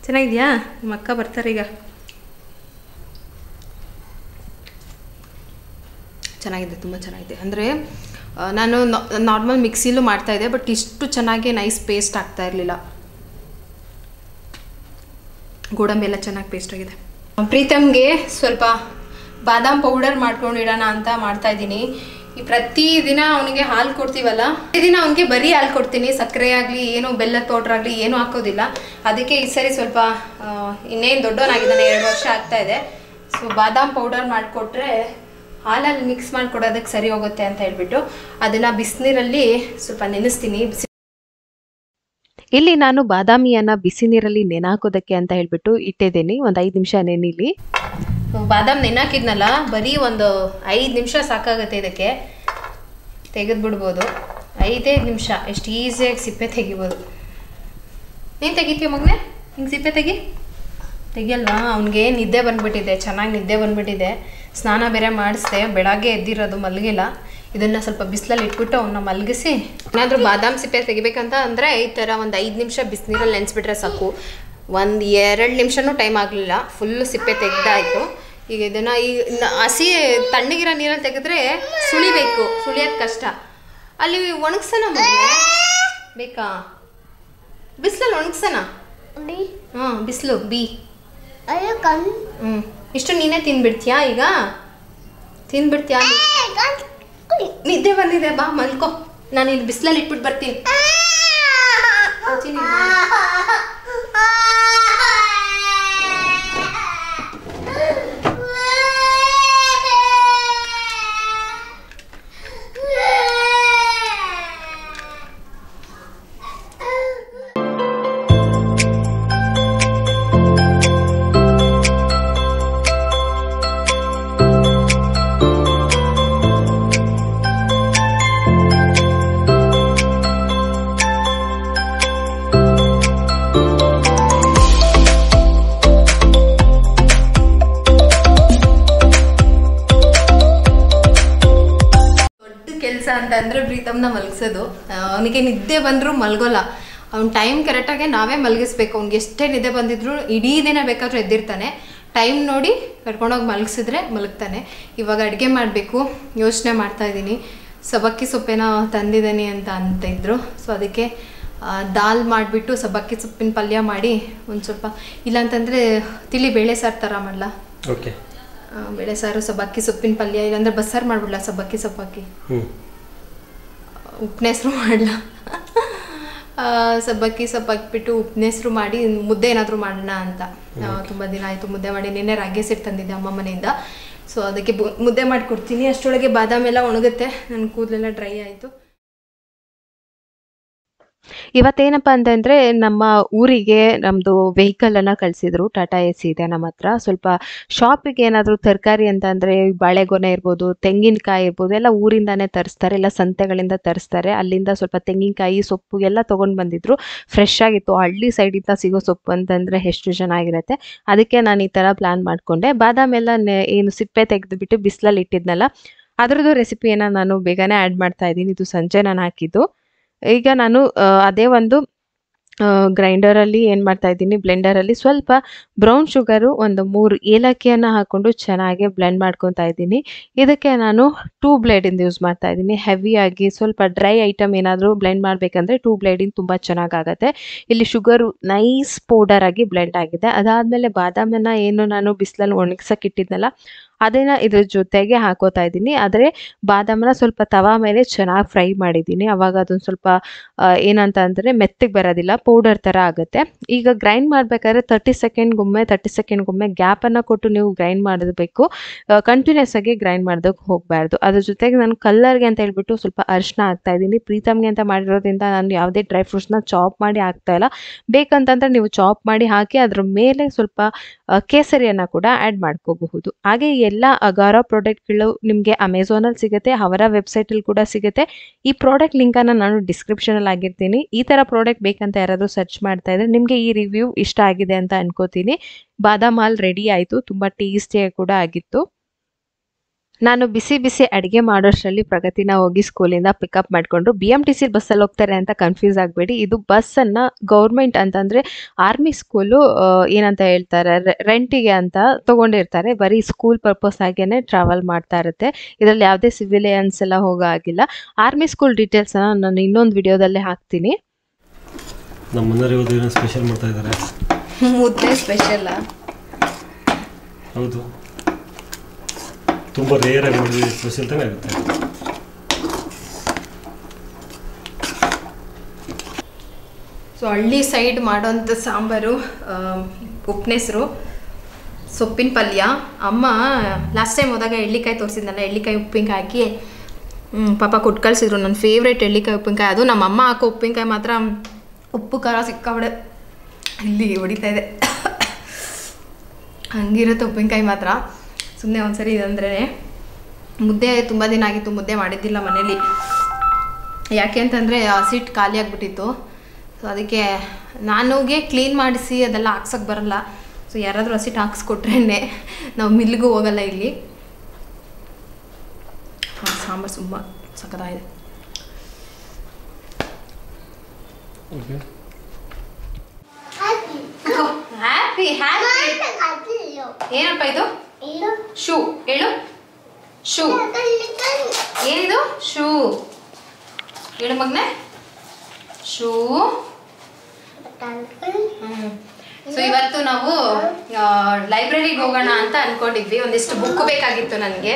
ಚೆನ್ನಾಗಿದೆಯಾ? ನಿಮ್ಮ ಅಕ್ಕ ಬರ್ತಾರೆ ಈಗ. ಚೆನ್ನಾಗಿದೆ, ತುಂಬ ಚೆನ್ನಾಗಿದೆ. ಅಂದರೆ ನಾನು ನಾರ್ಮಲ್ ಮಿಕ್ಸಿಲೂ ಮಾಡ್ತಾಯಿದ್ದೆ, ಬಟ್ ಇಷ್ಟು ಚೆನ್ನಾಗಿ ನೈಸ್ ಪೇಸ್ಟ್ ಆಗ್ತಾ ಇರಲಿಲ್ಲ. ಗೋಡಂಬಿ ಎಲ್ಲ ಚೆನ್ನಾಗಿ ಪೇಸ್ಟ್ ಆಗಿದೆ. ಪ್ರೀತಮ್ಗೆ ಸ್ವಲ್ಪ ಬಾದಾಮ್ ಪೌಡರ್ ಮಾಡ್ಕೊಂಡಿಡೋಣ ಅಂತ ಮಾಡ್ತಾಯಿದ್ದೀನಿ. ಈ ಪ್ರತಿದಿನ ಅವನಿಗೆ ಹಾಲು ಕೊಡ್ತೀವಲ್ಲ, ಪ್ರತಿದಿನ ಅವನಿಗೆ ಬರೀ ಹಾಲು ಕೊಡ್ತೀನಿ, ಸಕ್ಕರೆ ಆಗಲಿ ಏನು ಬೆಲ್ಲದ ಪೌಡ್ರ್ ಆಗಲಿ ಏನೂ ಹಾಕೋದಿಲ್ಲ. ಅದಕ್ಕೆ ಈ ಸರಿ ಸ್ವಲ್ಪ ಇನ್ನೇನು ದೊಡ್ಡವನಾಗಿದ್ದಾನೆ, 2 ವರ್ಷ ಆಗ್ತಾಯಿದೆ. ಸೊ ಬಾದಾಮ್ ಪೌಡರ್ ಮಾಡಿಕೊಟ್ರೆ ಹಾಲಲ್ಲಿ ಮಿಕ್ಸ್ ಮಾಡಿಕೊಡೋದಕ್ಕೆ ಸರಿ ಹೋಗುತ್ತೆ ಅಂತ ಹೇಳ್ಬಿಟ್ಟು ಅದನ್ನು ಬಿಸಿನೀರಲ್ಲಿ ಸ್ವಲ್ಪ ನೆನೆಸ್ತೀನಿ. ಇಲ್ಲಿ ನಾನು ಬಾದಾಮಿಯನ್ನು ಬಿಸಿ ನೀರಲ್ಲಿ ನೆನೆಹಾಕೋದಕ್ಕೆ ಅಂತ ಹೇಳ್ಬಿಟ್ಟು ಇಟ್ಟಿದ್ದೀನಿ. ಒಂದು 5 ನಿಮಿಷ ನೆನಿಲಿ. ಬಾದಾಮ್ ನೆನಾಕಿದ್ನಲ್ಲ, ಬರೀ ಒಂದು 5 ನಿಮಿಷ ಸಾಕಾಗುತ್ತೆ. ಇದಕ್ಕೆ ತೆಗೆದ್ಬಿಡ್ಬೋದು. 5 ನಿಮಿಷ ಎಷ್ಟು ಈಸಿಯಾಗಿ ಸಿಪ್ಪೆ ತೆಗಿಬೋದು. ನೀನು ತೆಗಿತೀಯ ಮಗನೇ? ಹಿಂಗೆ ಸಿಪ್ಪೆ ತೆಗಿಯಲ್ವಾ? ಅವನಿಗೆ ನಿದ್ದೆ ಬಂದುಬಿಟ್ಟಿದೆ, ಚೆನ್ನಾಗಿ ನಿದ್ದೆ ಬಂದುಬಿಟ್ಟಿದೆ. ಸ್ನಾನ ಬೇರೆ ಮಾಡಿಸ್ದೆ, ಬೆಳಗ್ಗೆ ಎದ್ದಿರೋದು, ಮಲಗಿಲ್ಲ. ಇದನ್ನು ಸ್ವಲ್ಪ ಬಿಸಿಲಲ್ಲಿ ಇಟ್ಬಿಟ್ಟು ಅವನ್ನ ಮಲಗಿಸಿ ಏನಾದರೂ ಬಾದಾಮ್ ಸಿಪ್ಪೆ ತೆಗಿಬೇಕಂತ ಅಂದರೆ ಈ ಥರ ಒಂದು 5 ನಿಮಿಷ ಬಿಸಿನೀರಲ್ಲಿ ನೆನೆಸ್ಬಿಟ್ರೆ ಸಾಕು. 1-2 ನಿಮಿಷನೂ ಟೈಮ್ ಆಗಲಿಲ್ಲ, ಫುಲ್ಲು ಸಿಪ್ಪೆ ತೆಗ್ದಾಯಿತು. ಈಗ ಇದನ್ನು ಈ ಹಸಿ ತಣ್ಣಗಿರೋ ನೀರಲ್ಲಿ ತೆಗೆದ್ರೆ ಸುಳಿಬೇಕು, ಸುಳಿಯೋದು ಕಷ್ಟ. ಅಲ್ಲಿ ಒಣಗ್ಸೋಣ ಬೇಕಾ? ಬಿಸಿಲಲ್ಲಿ ಒಣಗ್ಸೋಣ. ಹಾಂ, ಬಿಸಿಲು ಇಷ್ಟು ನೀನೇ ತಿನ್ಬಿಡ್ತೀಯಾ? ಈಗ ತಿನ್ಬಿಡ್ತೀಯಾ? ನಿದ್ದೆ ಬಂದಿದೆ, ಬಾ ಮಲ್ಕೋ. ನಾನು ಇಲ್ಲಿ ಬಿಸಿಲಲ್ಲಿ ಇಟ್ಬಿಟ್ಟು ಬರ್ತೀನಿ. ಅಂತಂದರೆ ಪ್ರೀತಮ್ನ ಮಲಗಿಸೋದು. ಅವನಿಗೆ ನಿದ್ದೆ ಬಂದರೂ ಮಲಗೋಲ್ಲ. ಅವ್ನ ಟೈಮ್ ಕರೆಕ್ಟಾಗೆ ನಾವೇ ಮಲಗಿಸ್ಬೇಕು. ಅವ್ನಿಗೆ ಎಷ್ಟೇ ನಿದ್ದೆ ಬಂದಿದ್ರು ಇಡೀ ದಿನ ಬೇಕಾದರೂ ಎದ್ದಿರ್ತಾನೆ. ಟೈಮ್ ನೋಡಿ ಕರ್ಕೊಂಡೋಗಿ ಮಲಗಿಸಿದ್ರೆ ಮಲಗ್ತಾನೆ. ಇವಾಗ ಅಡುಗೆ ಮಾಡಬೇಕು ಯೋಚನೆ ಮಾಡ್ತಾಯಿದ್ದೀನಿ. ಸಬ್ಬಕ್ಕಿ ಸೊಪ್ಪೇನೋ ತಂದಿದ್ದೀನಿ ಅಂತ ಇದ್ರು. ಸೊ ಅದಕ್ಕೆ ದಾಲ್ ಮಾಡಿಬಿಟ್ಟು ಸಬ್ಬಕ್ಕಿ ಸೊಪ್ಪಿನ ಪಲ್ಯ ಮಾಡಿ ಒಂದು ಸ್ವಲ್ಪ, ಇಲ್ಲಾಂತಂದರೆ ತಿಳಿ ಬೇಳೆ ಸಾರು ಥರ ಮಾಡಲ. ಓಕೆ, ಬೇಳೆ ಸಾರು ಸಬ್ಬಕ್ಕಿ ಸೊಪ್ಪಿನ ಪಲ್ಯ, ಇಲ್ಲಾಂದರೆ ಬಸ್ಸಾರು ಮಾಡಿಬಿಡ್ಲ ಸಬ್ಬಕ್ಕಿ ಸೊಪ್ಪಾಕಿ. ಉಪ್ಪಿನ ಹೆಸರು ಮಾಡಲ. ಸಬ್ಬಕ್ಕಿ ಸೊಪ್ಪು ಹಾಕ್ಬಿಟ್ಟು ಉಪ್ಪಿನ ಹೆಸರು ಮಾಡಿ ಮುದ್ದೆ ಏನಾದರೂ ಮಾಡೋಣ ಅಂತ. ತುಂಬ ದಿನ ಆಯಿತು ಮುದ್ದೆ ಮಾಡಿ. ನಿನ್ನೆ ರಾಗಿ ಸೆಟ್ ತಂದಿದ್ದೆ ಅಮ್ಮ ಮನೆಯಿಂದ. ಸೊ ಅದಕ್ಕೆ ಮುದ್ದೆ ಮಾಡಿಕೊಡ್ತೀನಿ. ಅಷ್ಟರೊಳಗೆ ಬಾದಾಮಿ ಎಲ್ಲ ಒಣಗುತ್ತೆ, ನನ್ನ ಕೂದಲೆಲ್ಲ ಡ್ರೈ ಆಯಿತು. ಇವತ್ತೇನಪ್ಪ ಅಂತಂದರೆ ನಮ್ಮ ಊರಿಗೆ ನಮ್ಮದು ವೆಹಿಕಲನ್ನು ಕಳಿಸಿದ್ರು. ಟಾಟಾ AC ಇದೆ ನಮ್ಮ ಹತ್ರ. ಸ್ವಲ್ಪ ಶಾಪಿಗೆ ಏನಾದರೂ ತರಕಾರಿ ಅಂತ ಅಂದರೆ ಬಾಳೆಗೊನೆ ಇರ್ಬೋದು, ತೆಂಗಿನಕಾಯಿ ಇರ್ಬೋದು, ಎಲ್ಲ ಊರಿಂದಾನೇ ತರಿಸ್ತಾರೆ, ಇಲ್ಲ ಸಂತೆಗಳಿಂದ ತರಿಸ್ತಾರೆ. ಅಲ್ಲಿಂದ ಸ್ವಲ್ಪ ತೆಂಗಿನಕಾಯಿ ಸೊಪ್ಪು ಎಲ್ಲ ತೊಗೊಂಡು ಬಂದಿದ್ರು. ಫ್ರೆಶ್ ಆಗಿತ್ತು. ಹಳ್ಳಿ ಸೈಡಿಂದ ಸಿಗೋ ಸೊಪ್ಪು ಅಂತಂದರೆ ಎಷ್ಟು ಚೆನ್ನಾಗಿರುತ್ತೆ. ಅದಕ್ಕೆ ನಾನು ಈ ಥರ ಪ್ಲ್ಯಾನ್ ಮಾಡಿಕೊಂಡೆ. ಬಾದಾಮಿ ಎಲ್ಲ ಏನು ಸಿಪ್ಪೆ ತೆಗೆದುಬಿಟ್ಟು ಬಿಸಿಲಲ್ಲಿ ಇಟ್ಟಿದ್ನಲ್ಲ, ಅದರದ್ದು ರೆಸಿಪಿಯನ್ನು ನಾನು ಬೇಗನೆ ಆ್ಯಡ್ ಮಾಡ್ತಾ ಇದ್ದೀನಿ. ಇದು ಸಂಜೆ ನಾನು ಹಾಕಿದ್ದು. ಈಗ ನಾನು ಅದೇ ಒಂದು ಗ್ರೈಂಡರಲ್ಲಿ ಏನು ಮಾಡ್ತಾ ಇದ್ದೀನಿ, ಬ್ಲೆಂಡರಲ್ಲಿ ಸ್ವಲ್ಪ ಬ್ರೌನ್ ಶುಗರು, ಒಂದು 3 ಏಲಕ್ಕಿಯನ್ನು ಹಾಕ್ಕೊಂಡು ಚೆನ್ನಾಗಿ ಬ್ಲೆಂಡ್ ಮಾಡ್ಕೊತಾ ಇದ್ದೀನಿ. ಇದಕ್ಕೆ ನಾನು 2 ಬ್ಲೇಡಿಂದ ಯೂಸ್ ಮಾಡ್ತಾ ಇದ್ದೀನಿ. ಹೆವಿಯಾಗಿ ಸ್ವಲ್ಪ ಡ್ರೈ ಐಟಮ್ ಏನಾದರೂ ಬ್ಲೆಂಡ್ ಮಾಡಬೇಕಂದ್ರೆ 2 ಬ್ಲೇಡಿಂದ ತುಂಬ ಚೆನ್ನಾಗಾಗತ್ತೆ. ಇಲ್ಲಿ ಶುಗರು ನೈಸ್ ಪೌಡರ್ ಆಗಿ ಬ್ಲೆಂಡ್ ಆಗಿದೆ. ಅದಾದಮೇಲೆ ಬಾದಾಮನ್ನು ಏನು ನಾನು ಬಿಸಿಲಲ್ಲಿ ಒಣಗ್ಸೋಕ್ಕಿಟ್ಟಿದ್ನಲ್ಲ, ಅದನ್ನು ಇದ್ರ ಜೊತೆಗೆ ಹಾಕೋತಾ ಇದ್ದೀನಿ. ಆದರೆ ಬಾದಾಮನ್ನ ಸ್ವಲ್ಪ ತವಾ ಮೇಲೆ ಚೆನ್ನಾಗಿ ಫ್ರೈ ಮಾಡಿದ್ದೀನಿ. ಆವಾಗ ಅದೊಂದು ಸ್ವಲ್ಪ ಏನಂತ ಅಂದರೆ ಮೆತ್ತಗೆ ಬರೋದಿಲ್ಲ, ಪೌಡರ್ ಥರ ಆಗುತ್ತೆ. ಈಗ ಗ್ರೈಂಡ್ ಮಾಡಬೇಕಾದ್ರೆ 30 ಸೆಕೆಂಡ್ಗೊಮ್ಮೆ ಗ್ಯಾಪನ್ನು ಕೊಟ್ಟು ನೀವು ಗ್ರೈಂಡ್ ಮಾಡಬೇಕು. ಕಂಟಿನ್ಯೂಸ್ ಆಗಿ ಗ್ರೈಂಡ್ ಮಾಡೋದಕ್ಕೆ ಹೋಗಬಾರ್ದು. ಅದ್ರ ಜೊತೆಗೆ ನಾನು ಕಲ್ಲರ್ಗೆ ಅಂತ ಹೇಳ್ಬಿಟ್ಟು ಸ್ವಲ್ಪ ಅರಿಶಿನ ಹಾಕ್ತಾ ಇದ್ದೀನಿ. ಪ್ರೀತಮ್ಗೆ ಅಂತ ಮಾಡಿರೋದ್ರಿಂದ ನಾನು ಯಾವುದೇ ಡ್ರೈ ಫ್ರೂಟ್ಸ್ನ ಚಾಪ್ ಮಾಡಿ ಹಾಕ್ತಾ ಇಲ್ಲ. ಬೇಕಂತಂದ್ರೆ ನೀವು ಚಾಪ್ ಮಾಡಿ ಹಾಕಿ ಅದ್ರ ಮೇಲೆ ಸ್ವಲ್ಪ ಕೇಸರಿಯನ್ನು ಕೂಡ ಆ್ಯಡ್ ಮಾಡ್ಕೋಬಹುದು. ಹಾಗೆ ಎಲ್ಲ ಅಗಾರಾ ಪ್ರಾಡಕ್ಟ್ಗಳು ನಿಮಗೆ ಅಮೆಝಾನಲ್ಲಿ ಸಿಗುತ್ತೆ, ಅವರ ವೆಬ್ಸೈಟಲ್ಲಿ ಕೂಡ ಸಿಗುತ್ತೆ. ಈ ಪ್ರಾಡಕ್ಟ್ ಲಿಂಕನ್ನು ನಾನು ಡಿಸ್ಕ್ರಿಪ್ಷನಲ್ಲಿ ಆಗಿರ್ತೀನಿ. ಈ ಥರ ಪ್ರಾಡಕ್ಟ್ ಬೇಕಂತ ಯಾರಾದರೂ ಸರ್ಚ್ ಮಾಡ್ತಾ ಇದ್ರೆ ನಿಮಗೆ ಈ ರಿವ್ಯೂ ಇಷ್ಟ ಆಗಿದೆ ಅಂತ ಅನ್ಕೋತೀನಿ. ಬಾದಾಮ್ ಹಾಲ್ ರೆಡಿ ಆಯಿತು. ತುಂಬ ಟೇಸ್ಟಿಯಾಗಿ ಕೂಡ ಆಗಿತ್ತು. ನಾನು ಬಿಸಿ ಬಿಸಿ ಅಡುಗೆ ಮಾಡೋಷ್ಟರಲ್ಲಿ ಪ್ರಗತಿನ ಹೋಗಿ ಸ್ಕೂಲಿಂದ ಪಿಕಪ್ ಮಾಡಿಕೊಂಡ್ರು. BMTC ಬಸ್ಸಲ್ಲಿ ಹೋಗ್ತಾರೆ ಅಂತ ಕನ್ಫ್ಯೂಸ್ ಆಗಬೇಡಿ. ಇದು ಬಸ್ಸನ್ನು ಗೌರ್ಮೆಂಟ್ ಅಂತಂದರೆ ಆರ್ಮಿ ಸ್ಕೂಲು ಏನಂತ ಹೇಳ್ತಾರೆ, ರೆಂಟಿಗೆ ಅಂತ ತೊಗೊಂಡಿರ್ತಾರೆ. ಬರೀ ಸ್ಕೂಲ್ ಪರ್ಪಸ್ ಆಗೇ ಟ್ರಾವೆಲ್ ಮಾಡ್ತಾ ಇರುತ್ತೆ. ಇದರಲ್ಲಿ ಯಾವುದೇ ಸಿವಿಲಿಯನ್ಸ್ ಎಲ್ಲ ಹೋಗೋ ಆಗಿಲ್ಲ. ಆರ್ಮಿ ಸ್ಕೂಲ್ ಡೀಟೇಲ್ಸನ್ನು ನಾನು ಇನ್ನೊಂದು ವಿಡಿಯೋದಲ್ಲೇ ಹಾಕ್ತೀನಿ. ನಮ್ಮ ಮನೆಯವರು ಇವತ್ತು ಸ್ಪೆಷಲ್ ಮಾಡ್ತಾ ಇದ್ದಾರೆ. ಮುದ್ದೆ ಸ್ಪೆಷಲ್ಲ? ಹೌದು, ತುಂಬ ರೇರ್ ಆಗಿ ಮಾಡಿದ್ರೆ ಸ್ಪೆಷಲ್ ತಾನೇ ಆಗುತ್ತೆ. ಸೊ ಹಳ್ಳಿ ಸೈಡ್ ಮಾಡೋಂಥ ಸಾಂಬಾರು, ಉಪ್ಪಿನೆಸರು, ಸೊಪ್ಪಿನ ಪಲ್ಯ. ಅಮ್ಮ ಲಾಸ್ಟ್ ಟೈಮ್ ಹೋದಾಗ ಎಳ್ಳಿಕಾಯಿ ತೋರಿಸಿದ್ನಲ್ಲ, ಎಳ್ಳಿಕಾಯಿ ಉಪ್ಪಿನಕಾಯಿ ಹಾಕಿ ಪಾಪ ಕೊಟ್ಟು ಕಳಿಸಿದ್ರು. ನನ್ನ ಫೇವ್ರೇಟ್ ಎಳ್ಳಿಕಾಯಿ ಉಪ್ಪಿನಕಾಯಿ ಅದು. ನಮ್ಮ ಅಮ್ಮ ಹಾಕೋ ಉಪ್ಪಿನಕಾಯಿ ಮಾತ್ರ ಉಪ್ಪು ಖಾರ ಸಿಕ್ಕಾಬಿಡೆ ಇಲ್ಲಿ ಹೊಡಿತಾ ಇದೆ. ಹಂಗಿರುತ್ತೆ ಉಪ್ಪಿನಕಾಯಿ ಮಾತ್ರ. ಸುಮ್ಮನೆ ಒಂದ್ಸರಿ ಇದಂದ್ರೆ ಮುದ್ದೆ ತುಂಬ ದಿನ ಆಗಿತ್ತು, ಮುದ್ದೆ ಮಾಡಿದ್ದಿಲ್ಲ ಮನೇಲಿ. ಯಾಕೆ ಅಂತಂದರೆ ಆ ಸೀಟ್ ಖಾಲಿ ಆಗಿಬಿಟ್ಟಿತ್ತು. ಸೊ ಅದಕ್ಕೆ ನಾನುಗೆ ಕ್ಲೀನ್ ಮಾಡಿಸಿ ಅದೆಲ್ಲ ಹಾಕ್ಸೋಕ್ಕೆ ಬರಲ್ಲ. ಸೊ ಯಾರಾದರೂ ಹಸಿಟ್ಟು ಹಾಕ್ಸ್ಕೊಟ್ರೇ ನಾವು ಮಿಲ್ಗೂ ಹೋಗಲ್ಲ ಇಲ್ಲಿ. ಸಾಂಬಾರು ತುಂಬ ಸಖತ್ತಾಗಿದೆ. Happy happy. ಏನಪ್ಪ ಇದು? ಶೂ ಹೇಳು. ಶೂ ಏನಿದು? ಶೂ ಹೇಳು ಮಗನೇ. ಶೂ. ಸೊ ಇವತ್ತು ನಾವು ಲೈಬ್ರರಿಗೆ ಹೋಗೋಣ ಅಂತ ಅನ್ಕೊಂಡಿದ್ವಿ. ಒಂದಿಷ್ಟು ಬುಕ್ ಬೇಕಾಗಿತ್ತು ನನಗೆ.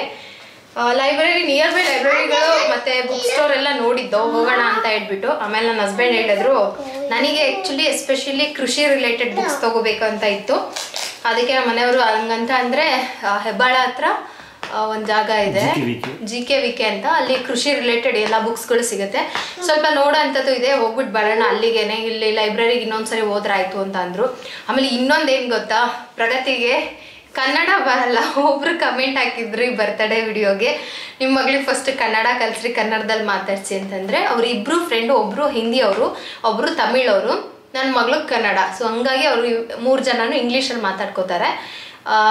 ಲೈಬ್ರರಿ ನಿಯರ್ ಬೈ ಲೈಬ್ರರಿಗಳು ಮತ್ತು ಬುಕ್ ಸ್ಟೋರ್ ಎಲ್ಲ ನೋಡಿದ್ದು, ಹೋಗೋಣ ಅಂತ ಹೇಳ್ಬಿಟ್ಟು. ಆಮೇಲೆ ನನ್ನ ಹಸ್ಬೆಂಡ್ ಹೇಳಿದ್ರು ನನಗೆ ಆ್ಯಕ್ಚುಲಿ ಎಸ್ಪೆಷಲಿ ಕೃಷಿ ರಿಲೇಟೆಡ್ ಬುಕ್ಸ್ ತೊಗೋಬೇಕು ಅಂತ ಇತ್ತು. ಅದಕ್ಕೆ ನಮ್ಮ ಮನೆಯವರು ಹಂಗಂತ ಅಂದರೆ ಹೆಬ್ಬಾಳ ಹತ್ರ ಒಂದು ಜಾಗ ಇದೆ, GKVK ಅಂತ. ಅಲ್ಲಿ ಕೃಷಿ ರಿಲೇಟೆಡ್ ಎಲ್ಲ ಬುಕ್ಸ್ಗಳು ಸಿಗುತ್ತೆ. ಸ್ವಲ್ಪ ನೋಡೋ ಅಂಥದ್ದು ಇದೆ, ಹೋಗ್ಬಿಟ್ಟು ಬರೋಣ ಅಲ್ಲಿಗೇನೆ. ಇಲ್ಲಿ ಲೈಬ್ರರಿಗೆ ಇನ್ನೊಂದ್ಸರಿ ಹೋದ್ರಾಯ್ತು ಅಂತ ಅಂದರು. ಆಮೇಲೆ ಇನ್ನೊಂದೇನು ಗೊತ್ತಾ, ಪ್ರಗತಿಗೆ ಕನ್ನಡ ಬರಲ್ಲ. ಒಬ್ರು ಕಮೆಂಟ್ ಹಾಕಿದ್ರು ಈ ಬರ್ತ್ಡೇ ವಿಡಿಯೋಗೆ, ನಿಮ್ಮ ಮಗಳಿಗೆ ಫಸ್ಟ್ ಕನ್ನಡ ಕಲಿಸ್ರಿ, ಕನ್ನಡದಲ್ಲಿ ಮಾತಾಡ್ಸಿ ಅಂತಂದರೆ. ಅವರಿಬ್ಬರು ಫ್ರೆಂಡು, ಒಬ್ಬರು ಹಿಂದಿಯವರು, ಒಬ್ಬರು ತಮಿಳವರು, ನನ್ನ ಮಗಳಿಗೆ ಕನ್ನಡ. ಸೊ ಹಂಗಾಗಿ ಅವರು 3 ಜನನು ಇಂಗ್ಲೀಷಲ್ಲಿ ಮಾತಾಡ್ಕೋತಾರೆ.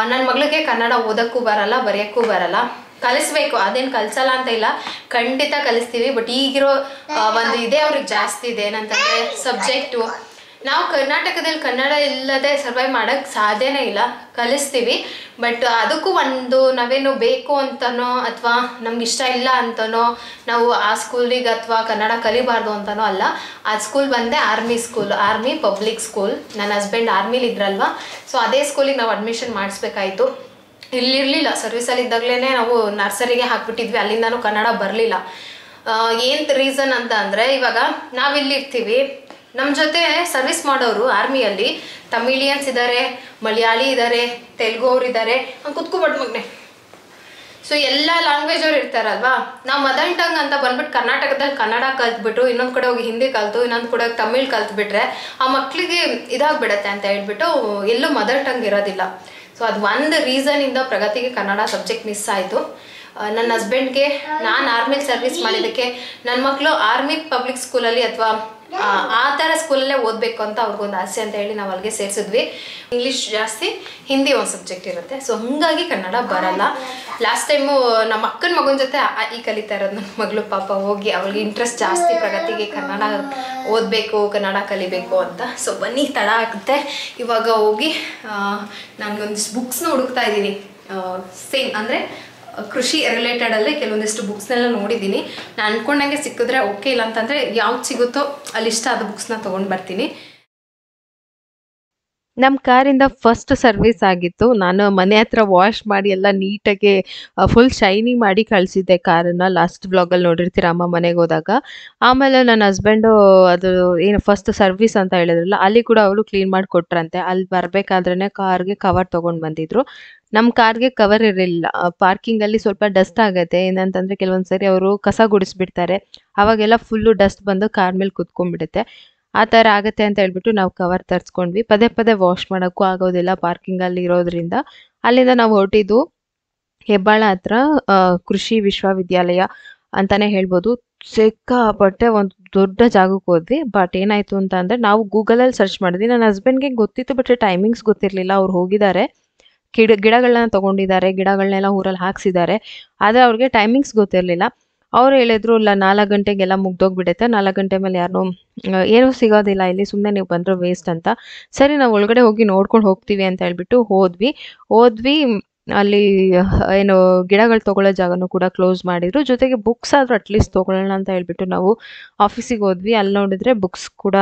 ನನ್ನ ಮಗಳಿಗೆ ಕನ್ನಡ ಓದೋಕ್ಕೂ ಬರಲ್ಲ, ಬರೆಯೋಕ್ಕೂ ಬರಲ್ಲ. ಕಲಿಸ್ಬೇಕು, ಅದೇನು ಕಲಿಸಲ್ಲ ಅಂತ ಇಲ್ಲ, ಖಂಡಿತ ಕಲಿಸ್ತೀವಿ. ಬಟ್ ಈಗಿರೋ ಒಂದು ಇದೇ ಅವ್ರಿಗೆ ಜಾಸ್ತಿ ಇದೆ, ಏನಂತಂದರೆ ಸಬ್ಜೆಕ್ಟು ನಾವು ಕರ್ನಾಟಕದಲ್ಲಿ ಕನ್ನಡ ಇಲ್ಲದೆ ಸರ್ವೈವ್ ಮಾಡೋಕ್ಕೆ ಸಾಧ್ಯನೇ ಇಲ್ಲ, ಕಲಿಸ್ತೀವಿ. ಬಟ್ ಅದಕ್ಕೂ ಒಂದು ನಾವೇನು ಬೇಕು ಅಂತನೋ ಅಥವಾ ನಮ್ಗೆ ಇಷ್ಟ ಇಲ್ಲ ಅಂತನೋ ನಾವು ಆ ಸ್ಕೂಲಿಗೆ ಅಥವಾ ಕನ್ನಡ ಕಲಿಬಾರ್ದು ಅಂತನೋ ಅಲ್ಲ. ಆ ಸ್ಕೂಲ್ ಬಂದೆ army school, army public school. ನನ್ನ ಹಸ್ಬೆಂಡ್ ಆರ್ಮಿಲಿ ಇದ್ರಲ್ವ, ಸೊ ಅದೇ ಸ್ಕೂಲಿಗೆ ನಾವು ಅಡ್ಮಿಷನ್ ಮಾಡಿಸ್ಬೇಕಾಯಿತು. ಇಲ್ಲಿರಲಿಲ್ಲ, ಸರ್ವಿಸಲ್ಲಿ ಇದ್ದಾಗಲೇ ನಾವು ನರ್ಸರಿಗೆ ಹಾಕ್ಬಿಟ್ಟಿದ್ವಿ, ಅಲ್ಲಿಂದನೂ ಕನ್ನಡ ಬರಲಿಲ್ಲ. ಏನು ರೀಸನ್ ಅಂತ ಅಂದರೆ, ಇವಾಗ ನಾವಿಲ್ಲಿರ್ತೀವಿ, ನಮ್ಮ ಜೊತೆ ಸರ್ವಿಸ್ ಮಾಡೋರು ಆರ್ಮಿಯಲ್ಲಿ ತಮಿಳಿಯನ್ಸ್ ಇದ್ದಾರೆ, ಮಲಯಾಳಿ ಇದ್ದಾರೆ, ತೆಲುಗು ಅವ್ರು ಇದ್ದಾರೆ. ಕುತ್ಕೊಬಾರ್ದು ಮಗನೆ. ಸೊ ಎಲ್ಲ ಲ್ಯಾಂಗ್ವೇಜ್ ಅವ್ರು ಇರ್ತಾರಲ್ವಾ. ನಾವು ಮದರ್ ಟಂಗ್ ಅಂತ ಬಂದ್ಬಿಟ್ಟು ಕರ್ನಾಟಕದಲ್ಲಿ ಕನ್ನಡ ಕಲ್ತ್ಬಿಟ್ಟು ಇನ್ನೊಂದು ಕಡೆ ಹೋಗಿ ಹಿಂದಿ ಕಲ್ತು ಇನ್ನೊಂದು ಕಡೆ ತಮಿಳ್ ಕಲ್ತ್ಬಿಟ್ರೆ ಆ ಮಕ್ಕಳಿಗೆ ಇದಾಗ್ಬಿಡತ್ತೆ ಅಂತ ಹೇಳ್ಬಿಟ್ಟು ಎಲ್ಲೂ ಮದರ್ ಟಂಗ್ ಇರೋದಿಲ್ಲ. ಸೊ ಅದು ಒಂದು ರೀಸನಿಂದ ಪ್ರಗತಿಗೆ ಕನ್ನಡ ಸಬ್ಜೆಕ್ಟ್ ಮಿಸ್ ಆಯಿತು. ನನ್ನ ಹಸ್ಬೆಂಡ್ಗೆ ನಾನು ಆರ್ಮಿಲಿ ಸರ್ವಿಸ್ ಮಾಡಿದ್ದಕ್ಕೆ ನನ್ನ ಮಕ್ಕಳು ಆರ್ಮಿ ಪಬ್ಲಿಕ್ ಸ್ಕೂಲಲ್ಲಿ ಅಥವಾ ಆ ಥರ ಸ್ಕೂಲಲ್ಲೇ ಓದಬೇಕು ಅಂತ ಅವ್ರಿಗೊಂದು ಆಸೆ ಅಂತ ಹೇಳಿ ನಾವು ಅಲ್ಲಿಗೆ ಸೇರಿಸಿದ್ವಿ. ಇಂಗ್ಲೀಷ್ ಜಾಸ್ತಿ, ಹಿಂದಿ ಒಂದು ಸಬ್ಜೆಕ್ಟ್ ಇರುತ್ತೆ. ಸೊ ಹಾಗಾಗಿ ಕನ್ನಡ ಬರಲ್ಲ. ಲಾಸ್ಟ್ ಟೈಮು ನಮ್ಮ ಅಕ್ಕನ ಮಗನ ಜೊತೆ ಈ ಕಲಿತಾ ಇರೋದು ನನ್ನ ಮಗಳು. ಪಾಪ ಹೋಗಿ ಅವಳಿಗೆ ಇಂಟ್ರೆಸ್ಟ್ ಜಾಸ್ತಿ ಪ್ರಗತಿಗೆ, ಕನ್ನಡ ಓದಬೇಕು, ಕನ್ನಡ ಕಲಿಬೇಕು ಅಂತ. ಸೊ ಬನ್ನಿ, ತಡ ಆಗುತ್ತೆ. ಇವಾಗ ಹೋಗಿ ನನಗೊಂದಿಷ್ಟು ಬುಕ್ಸ್ನ ಹುಡುಕ್ತಾ ಇದ್ದೀನಿ. ಸೇಮ್ ಅಂದರೆ ಕೃಷಿ ರಿಲೇಟೆಡಲ್ಲೇ ಕೆಲವೊಂದಿಷ್ಟು ಬುಕ್ಸ್ನೆಲ್ಲ ನೋಡಿದ್ದೀನಿ. ನಾನು ಅಂದ್ಕೊಂಡಂಗೆ ಸಿಕ್ಕಿದ್ರೆ ಓಕೆ, ಇಲ್ಲ ಅಂತಂದರೆ ಯಾವ್ದು ಸಿಗುತ್ತೋ ಅಲ್ಲಿ ಇಷ್ಟ ಆದ ಬುಕ್ಸ್ನ ತೊಗೊಂಡು ಬರ್ತೀನಿ. ನಮ್ಮ ಕಾರಿಂದ ಫಸ್ಟ್ ಸರ್ವಿಸ್ ಆಗಿತ್ತು. ನಾನು ಮನೆ ಹತ್ರ ವಾಶ್ ಮಾಡಿ ಎಲ್ಲ ನೀಟಾಗಿ ಫುಲ್ ಶೈನಿ ಮಾಡಿ ಕಳಿಸಿದ್ದೆ ಕಾರನ್ನು. ಲಾಸ್ಟ್ ವ್ಲಾಗಲ್ಲಿ ನೋಡಿರ್ತೀರ ಅಮ್ಮ ಮನೆಗೆ ಹೋದಾಗ. ಆಮೇಲೆ ನನ್ನ ಹಸ್ಬೆಂಡು ಅದು ಏನು ಫಸ್ಟ್ ಸರ್ವಿಸ್ ಅಂತ ಹೇಳಿದ್ರಲ್ಲ, ಅಲ್ಲಿ ಕೂಡ ಅವರು ಕ್ಲೀನ್ ಮಾಡಿ ಕೊಟ್ರಂತೆ. ಅಲ್ಲಿ ಬರಬೇಕಾದ್ರೇ ಕಾರ್ಗೆ ಕವರ್ ತೊಗೊಂಡು ಬಂದಿದ್ರು. ನಮ್ಮ ಕಾರ್ಗೆ ಕವರ್ ಇರಲಿಲ್ಲ. ಪಾರ್ಕಿಂಗಲ್ಲಿ ಸ್ವಲ್ಪ ಡಸ್ಟ್ ಆಗುತ್ತೆ. ಏನಂತಂದರೆ ಕೆಲವೊಂದು ಸರಿ ಅವರು ಕಸ ಗುಡಿಸ್ಬಿಡ್ತಾರೆ, ಅವಾಗೆಲ್ಲ ಫುಲ್ಲು ಡಸ್ಟ್ ಬಂದು ಕಾರ್ ಮೇಲೆ ಕುತ್ಕೊಂಡ್ಬಿಡುತ್ತೆ. ಆ ಥರ ಆಗುತ್ತೆ ಅಂತ ಹೇಳ್ಬಿಟ್ಟು ನಾವು ಕವರ್ ತರಿಸ್ಕೊಂಡ್ವಿ. ಪದೇ ಪದೇ ವಾಶ್ ಮಾಡೋಕ್ಕೂ ಆಗೋದಿಲ್ಲ ಪಾರ್ಕಿಂಗಲ್ಲಿ ಇರೋದ್ರಿಂದ. ಅಲ್ಲಿಂದ ನಾವು ಹೊರಟಿದ್ದು ಹೆಬ್ಬಾಳ ಹತ್ರ ಕೃಷಿ ವಿಶ್ವವಿದ್ಯಾಲಯ ಅಂತಲೇ ಹೇಳ್ಬೋದು. ಸಿಕ್ಕಾಪಟ್ಟೆ ಒಂದು ದೊಡ್ಡ ಜಾಗಕ್ಕೆ ಹೋದ್ವಿ. ಬಟ್ ಏನಾಯಿತು ಅಂತ ಅಂದರೆ, ನಾವು ಗೂಗಲಲ್ಲಿ ಸರ್ಚ್ ಮಾಡಿದ್ವಿ. ನನ್ನ ಹಸ್ಬೆಂಡ್ಗೆ ಗೊತ್ತಿತ್ತು, ಬಟ್ ಟೈಮಿಂಗ್ಸ್ ಗೊತ್ತಿರಲಿಲ್ಲ. ಅವ್ರು ಹೋಗಿದ್ದಾರೆ, ಗಿಡಗಳನ್ನ ತೊಗೊಂಡಿದ್ದಾರೆ, ಗಿಡಗಳನ್ನೆಲ್ಲ ಊರಲ್ಲಿ ಹಾಕ್ಸಿದ್ದಾರೆ. ಆದರೆ ಅವ್ರಿಗೆ ಟೈಮಿಂಗ್ಸ್ ಗೊತ್ತಿರಲಿಲ್ಲ. ಅವ್ರು ಹೇಳಿದ್ರು, ಇಲ್ಲ 4 ಗಂಟೆಗೆಲ್ಲ ಮುಗ್ದೋಗ್ಬಿಡುತ್ತೆ, 4 ಗಂಟೆ ಮೇಲೆ ಏನೂ ಸಿಗೋದಿಲ್ಲ ಇಲ್ಲಿ, ಸುಮ್ಮನೆ ನೀವು ಬಂದರೂ ವೇಸ್ಟ್ ಅಂತ. ಸರಿ, ನಾವು ಒಳಗಡೆ ಹೋಗಿ ನೋಡ್ಕೊಂಡು ಹೋಗ್ತೀವಿ ಅಂತ ಹೇಳ್ಬಿಟ್ಟು ಹೋದ್ವಿ. ಅಲ್ಲಿ ಏನು ಗಿಡಗಳು ತೊಗೊಳ್ಳೋ ಜಾಗನೂ ಕೂಡ ಕ್ಲೋಸ್ ಮಾಡಿದ್ರು. ಜೊತೆಗೆ ಬುಕ್ಸ್ ಆದರೂ ಅಟ್ಲೀಸ್ಟ್ ತೊಗೊಳ್ಳೋಣ ಅಂತ ಹೇಳ್ಬಿಟ್ಟು ನಾವು ಆಫೀಸಿಗೆ ಹೋದ್ವಿ. ಅಲ್ಲಿ ನೋಡಿದ್ರೆ ಬುಕ್ಸ್ ಕೂಡ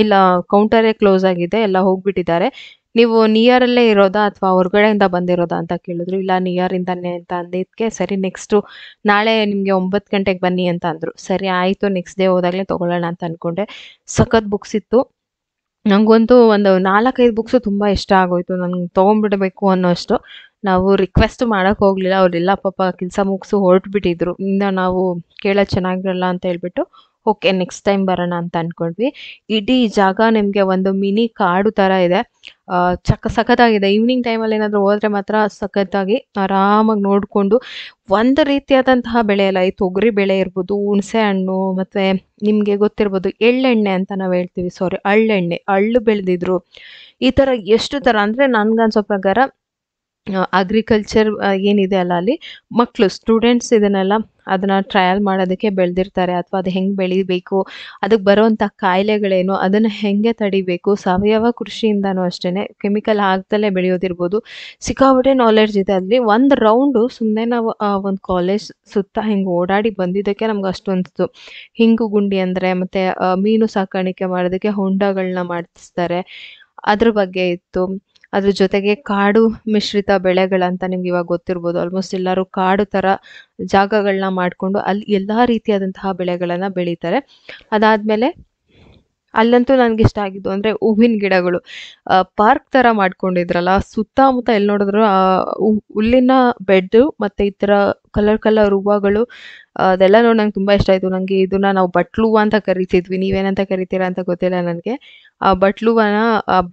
ಇಲ್ಲ, ಕೌಂಟರೇ ಕ್ಲೋಸ್ ಆಗಿದೆ, ಎಲ್ಲ ಹೋಗ್ಬಿಟ್ಟಿದ್ದಾರೆ. ನೀವು ನಿಯರಲ್ಲೇ ಇರೋದಾ ಅಥವಾ ಹೊರಗಡೆಯಿಂದ ಬಂದಿರೋದಾ ಅಂತ ಕೇಳಿದ್ರು. ಇಲ್ಲ, ನಿಯರಿಂದಾನೆ ಅಂತ ಅಂದಿದ್ದಕ್ಕೆ, ಸರಿ ನೆಕ್ಸ್ಟು ನಾಳೆ ನಿಮಗೆ 9 ಗಂಟೆಗೆ ಬನ್ನಿ ಅಂತ ಅಂದರು. ಸರಿ ಆಯಿತು, ನೆಕ್ಸ್ಟ್ ಡೇ ಹೋದಾಗಲೇ ತೊಗೊಳ್ಳೋಣ ಅಂತ ಅಂದ್ಕೊಂಡೆ. ಸಖತ್ ಬುಕ್ಸ್ ಇತ್ತು. ನನಗಂತೂ ಒಂದು 4-5 ಬುಕ್ಸು ತುಂಬ ಇಷ್ಟ ಆಗೋಯ್ತು. ನನಗೆ ತೊಗೊಂಡ್ಬಿಡಬೇಕು ಅನ್ನೋಷ್ಟು. ನಾವು ರಿಕ್ವೆಸ್ಟ್ ಮಾಡೋಕ್ಕೆ ಹೋಗಲಿಲ್ಲ. ಅವರೆಲ್ಲ ಪಾಪ ಕೆಲಸ ಮುಗಿಸು ಹೊರಟುಬಿಟ್ಟಿದ್ರು. ಇನ್ನು ನಾವು ಕೇಳೋದು ಚೆನ್ನಾಗಿರಲ್ಲ ಅಂತ ಹೇಳ್ಬಿಟ್ಟು ಓಕೆ ನೆಕ್ಸ್ಟ್ ಟೈಮ್ ಬರೋಣ ಅಂತ ಅಂದ್ಕೊಂಡ್ವಿ. ಇಡೀ ಜಾಗ ನಿಮಗೆ ಒಂದು ಮಿನಿ ಕಾಡು ಥರ ಇದೆ. ಸಖತ್ತಾಗಿದೆ. ಈವ್ನಿಂಗ್ ಟೈಮಲ್ಲಿ ಏನಾದರೂ ಹೋದರೆ ಮಾತ್ರ ಸಖತ್ತಾಗಿ ಆರಾಮಾಗಿ ನೋಡಿಕೊಂಡು ಒಂದು ರೀತಿಯಾದಂತಹ ಬೆಳೆ ಎಲ್ಲ, ಈ ತೊಗರಿ ಬೆಳೆ ಇರ್ಬೋದು, ಹುಣಸೆ ಹಣ್ಣು, ಮತ್ತು ನಿಮಗೆ ಗೊತ್ತಿರ್ಬೋದು ಎಳ್ಳೆಣ್ಣೆ ಅಂತ ನಾವು ಹೇಳ್ತೀವಿ, ಅಳ್ಳು ಬೆಳೆದಿದ್ರು. ಈ ಥರ ಎಷ್ಟು ಥರ ಅಂದರೆ, ನನಗನ್ಸೋ ಪ್ರಕಾರ ಅಗ್ರಿಕಲ್ಚರ್ ಏನಿದೆ ಅಲ್ಲ, ಅಲ್ಲಿ ಮಕ್ಕಳು ಸ್ಟೂಡೆಂಟ್ಸ್ ಅದನ್ನು ಟ್ರಯಲ್ ಮಾಡೋದಕ್ಕೆ ಬೆಳೆದಿರ್ತಾರೆ. ಅಥವಾ ಅದು ಹೆಂಗೆ ಬೆಳಿಬೇಕು, ಅದಕ್ಕೆ ಬರೋವಂಥ ಕಾಯಿಲೆಗಳೇನು, ಅದನ್ನು ಹೇಗೆ ತಡಿಬೇಕು, ಸಾವಯವ ಕೃಷಿಯಿಂದನೂ ಅಷ್ಟೇ, ಕೆಮಿಕಲ್ ಹಾಕ್ದಲೇ ಬೆಳೆಯೋದಿರ್ಬೋದು. ಸಿಕ್ಕಾಪಟ್ಟೆ ನಾಲೆಡ್ಜ್ ಇದೆ ಅಲ್ಲಿ. ಒಂದು ರೌಂಡು ಸುಮ್ಮನೆ ನಾವು ಒಂದು ಕಾಲೇಜ್ ಸುತ್ತ ಹಿಂಗೆ ಓಡಾಡಿ ಬಂದಿದ್ದಕ್ಕೆ ನಮ್ಗೆ ಅಷ್ಟು ಅನಿಸ್ತು. ಹಿಂಗು ಗುಂಡಿ ಅಂದರೆ, ಮತ್ತು ಮೀನು ಸಾಕಾಣಿಕೆ ಮಾಡೋದಕ್ಕೆ ಹೊಂಡಗಳನ್ನ ಮಾಡಿಸ್ತಾರೆ, ಅದ್ರ ಬಗ್ಗೆ ಇತ್ತು. ಅದ್ರ ಜೊತೆಗೆ ಕಾಡು ಮಿಶ್ರಿತ ಬೆಳೆಗಳಂತ ನಿಮ್ಗೆ ಇವಾಗ ಗೊತ್ತಿರ್ಬೋದು. ಆಲ್ಮೋಸ್ಟ್ ಎಲ್ಲರೂ ಕಾಡು ಥರ ಜಾಗಗಳನ್ನ ಮಾಡಿಕೊಂಡು ಅಲ್ಲಿ ಎಲ್ಲ ರೀತಿಯಾದಂತಹ ಬೆಳೆಗಳನ್ನು ಬೆಳೀತಾರೆ. ಅದಾದಮೇಲೆ ಅಲ್ಲಂತೂ ನನಗೆ ಇಷ್ಟ ಆಗಿದ್ದು ಅಂದರೆ ಹೂವಿನ ಗಿಡಗಳು. ಪಾರ್ಕ್ ಥರ ಮಾಡ್ಕೊಂಡಿದ್ರಲ್ಲ, ಸುತ್ತಮುತ್ತ ಎಲ್ಲಿ ನೋಡಿದ್ರು ಹುಲ್ಲಿನ ಬೆಡ್ಡು ಮತ್ತು ಈ ಥರ ಕಲರ್ ಹೂವುಗಳು, ಅದೆಲ್ಲ ನೋಡಿ ನಂಗೆ ತುಂಬ ಇಷ್ಟ ಆಯಿತು. ನನಗೆ ಇದನ್ನು ನಾವು ಬಟ್ಲು ಹೂವು ಅಂತ ಕರಿತಿದ್ವಿ, ನೀವೇನಂತ ಕರಿತೀರಾ ಅಂತ ಗೊತ್ತಿಲ್ಲ ನನಗೆ. ಆ ಬಟ್ಲು ಹೂವನ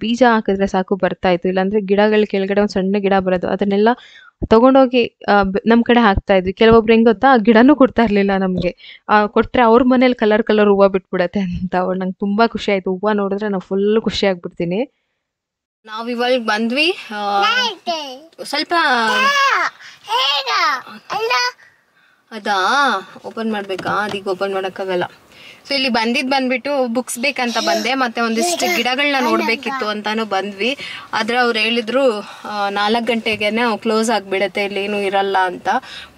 ಬೀಜ ಹಾಕಿದ್ರೆ ಸಾಕು ಬರ್ತಾಯಿತ್ತು. ಇಲ್ಲಾಂದರೆ ಗಿಡಗಳ ಕೆಳಗಡೆ ಒಂದು ಸಣ್ಣ ಗಿಡ ಬರೋದು, ಅದನ್ನೆಲ್ಲ ತೊಗೊಂಡೋಗಿ ನಮ್ಮ ಕಡೆ ಹಾಕ್ತಾಯಿದ್ವಿ. ಕೆಲವೊಬ್ರು ಹೆಂಗೆ ಗೊತ್ತಾ, ಗಿಡನೂ ಕೊಡ್ತಾ ಇರಲಿಲ್ಲ ನಮಗೆ. ಕೊಟ್ಟರೆ ಅವ್ರ ಮನೇಲಿ ಕಲರ್ ಹೂವು ಬಿಟ್ಬಿಡತ್ತೆ ಅಂತ. ನಂಗೆ ತುಂಬ ಖುಷಿ ಆಯಿತು. ಹೂವು ನೋಡಿದ್ರೆ ನಾವು ಫುಲ್ ಖುಷಿ ಆಗ್ಬಿಡ್ತೀನಿ. ನಾವು ಇವಾಗ ಬಂದ್ವಿ. ಸ್ವಲ್ಪ ಅದಾ ಓಪನ್ ಮಾಡಬೇಕಾ? ಅದೀಗ ಓಪನ್ ಮಾಡೋಕ್ಕಾಗಲ್ಲ. ಸೊ ಇಲ್ಲಿ ಬಂದ್ಬಿಟ್ಟು ಬುಕ್ಸ್ ಬೇಕಂತ ಬಂದೆ, ಮತ್ತೆ ಒಂದಿಷ್ಟು ಗಿಡಗಳನ್ನ ನೋಡ್ಬೇಕಿತ್ತು ಅಂತಾನು ಬಂದ್ವಿ. ಆದ್ರೆ ಅವ್ರು ಹೇಳಿದ್ರು 4 ಗಂಟೆಗೆ ಕ್ಲೋಸ್ ಆಗ್ಬಿಡತ್ತೆ, ಇಲ್ಲಿ ಏನು ಇರಲ್ಲ ಅಂತ.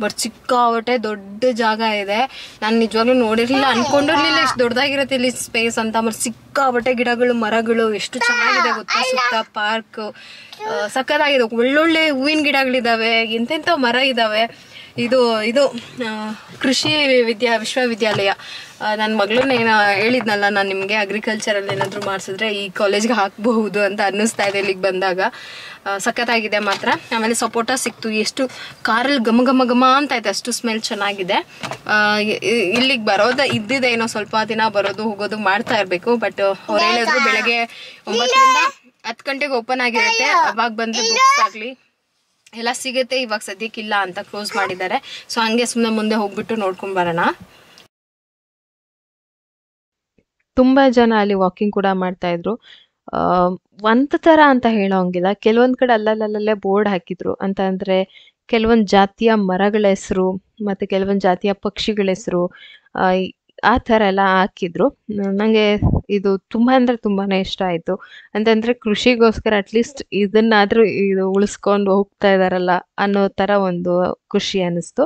ಬಟ್ ಸಿಕ್ಕಾಪಟ್ಟೆ ದೊಡ್ಡ ಜಾಗ ಇದೆ. ನಾನು ನಿಜವಾಗ್ಲೂ ನೋಡಿರ್ಲಿಲ್ಲ, ಅನ್ಕೊಂಡಿರ್ಲಿಲ್ಲ ಇಷ್ಟು ದೊಡ್ಡದಾಗಿರುತ್ತೆ ಇಲ್ಲಿ ಸ್ಪೇಸ್ ಅಂತ. ಮತ್ತೆ ಸಿಕ್ಕಾಪಟ್ಟೆ ಗಿಡಗಳು ಮರಗಳು ಎಷ್ಟು ಚೆನ್ನಾಗಿದೆ ಗೊತ್ತಾ, ಸುತ್ತ ಪಾರ್ಕ್ ಸಕ್ಕತ್ತಾಗಿದೆ. ಒಳ್ಳೊಳ್ಳೆ ಹೂವಿನ ಗಿಡಗಳಿದಾವೆ, ಎಂತೆಂಥ ಮರ ಇದಾವೆ. ಇದು ಕೃಷಿ ವಿಶ್ವವಿದ್ಯಾಲಯ. ನನ್ನ ಮಗಳನ್ನ ಹೇಳಿದ್ನಲ್ಲ ನಾನು ನಿಮಗೆ, ಅಗ್ರಿಕಲ್ಚರಲ್ಲಿ ಏನಾದರೂ ಮಾಡಿಸಿದ್ರೆ ಈ ಕಾಲೇಜ್ಗೆ ಹಾಕಬಹುದು ಅಂತ ಅನ್ನಿಸ್ತಾ ಇದೆ ಇಲ್ಲಿಗೆ ಬಂದಾಗ. ಸಖತ್ತಾಗಿದೆ ಮಾತ್ರ. ಆಮೇಲೆ ಸಪೋಟ ಸಿಕ್ತು, ಎಷ್ಟು ಕಾರಲ್ಲಿ ಘಮ ಘಮ ಘಮ ಅಂತ ಐತೆ, ಅಷ್ಟು ಸ್ಮೆಲ್ ಚೆನ್ನಾಗಿದೆ. ಇಲ್ಲಿಗೆ ಇದ್ದಿದೆ, ಏನೋ ಸ್ವಲ್ಪ ದಿನ ಬರೋದು ಹೋಗೋದು ಮಾಡ್ತಾ ಇರಬೇಕು. ಬಟ್ ಅವ್ರು ಹೇಳಿದ್ರು ಬೆಳಗ್ಗೆ 9ರಿಂದ 10 ಗಂಟೆಗೆ ಓಪನ್ ಆಗಿರುತ್ತೆ, ಅವಾಗ ಬಂದರೆ ಬುಕ್ಸ್ ಆಗಲಿ ಎಲ್ಲ ಸಿಗುತ್ತೆ. ಇವಾಗ ಸದ್ಯಕ್ಕಿಲ್ಲ ಅಂತ ಕ್ಲೋಸ್ ಮಾಡಿದ್ದಾರೆ. ಸೊ ಹಂಗೆ ಸುಮ್ಮನೆ ಮುಂದೆ ಹೋಗ್ಬಿಟ್ಟು ನೋಡ್ಕೊಂಡ್ ಬರೋಣ. ತುಂಬ ಜನ ಅಲ್ಲಿ ವಾಕಿಂಗ್ ಕೂಡ ಮಾಡ್ತಾ ಇದ್ರು. ಒಂದ್ ತರ ಅಂತ ಹೇಳೋಂಗಿಲ್ಲ, ಕೆಲವೊಂದ್ ಕಡೆ ಅಲ್ಲಲ್ಲೇ ಬೋರ್ಡ್ ಹಾಕಿದ್ರು. ಅಂತ ಅಂದ್ರೆ ಕೆಲವೊಂದ್ ಜಾತಿಯ ಮರಗಳ ಹೆಸರು ಮತ್ತೆ ಕೆಲವೊಂದ್ ಜಾತಿಯ ಪಕ್ಷಿಗಳ ಹೆಸರು ಆ ಥರ ಎಲ್ಲ ಹಾಕಿದ್ರು. ನನಗೆ ಇದು ತುಂಬ ಅಂದರೆ ತುಂಬಾನೇ ಇಷ್ಟ ಆಯಿತು. ಅಂತಂದರೆ ಕೃಷಿಗೋಸ್ಕರ ಅಟ್ಲೀಸ್ಟ್ ಇದನ್ನಾದರೂ ಇದು ಉಳಿಸ್ಕೊಂಡು ಹೋಗ್ತಾ ಇದ್ದಾರಲ್ಲ ಅನ್ನೋ ಥರ ಒಂದು ಖುಷಿ ಅನ್ನಿಸ್ತು.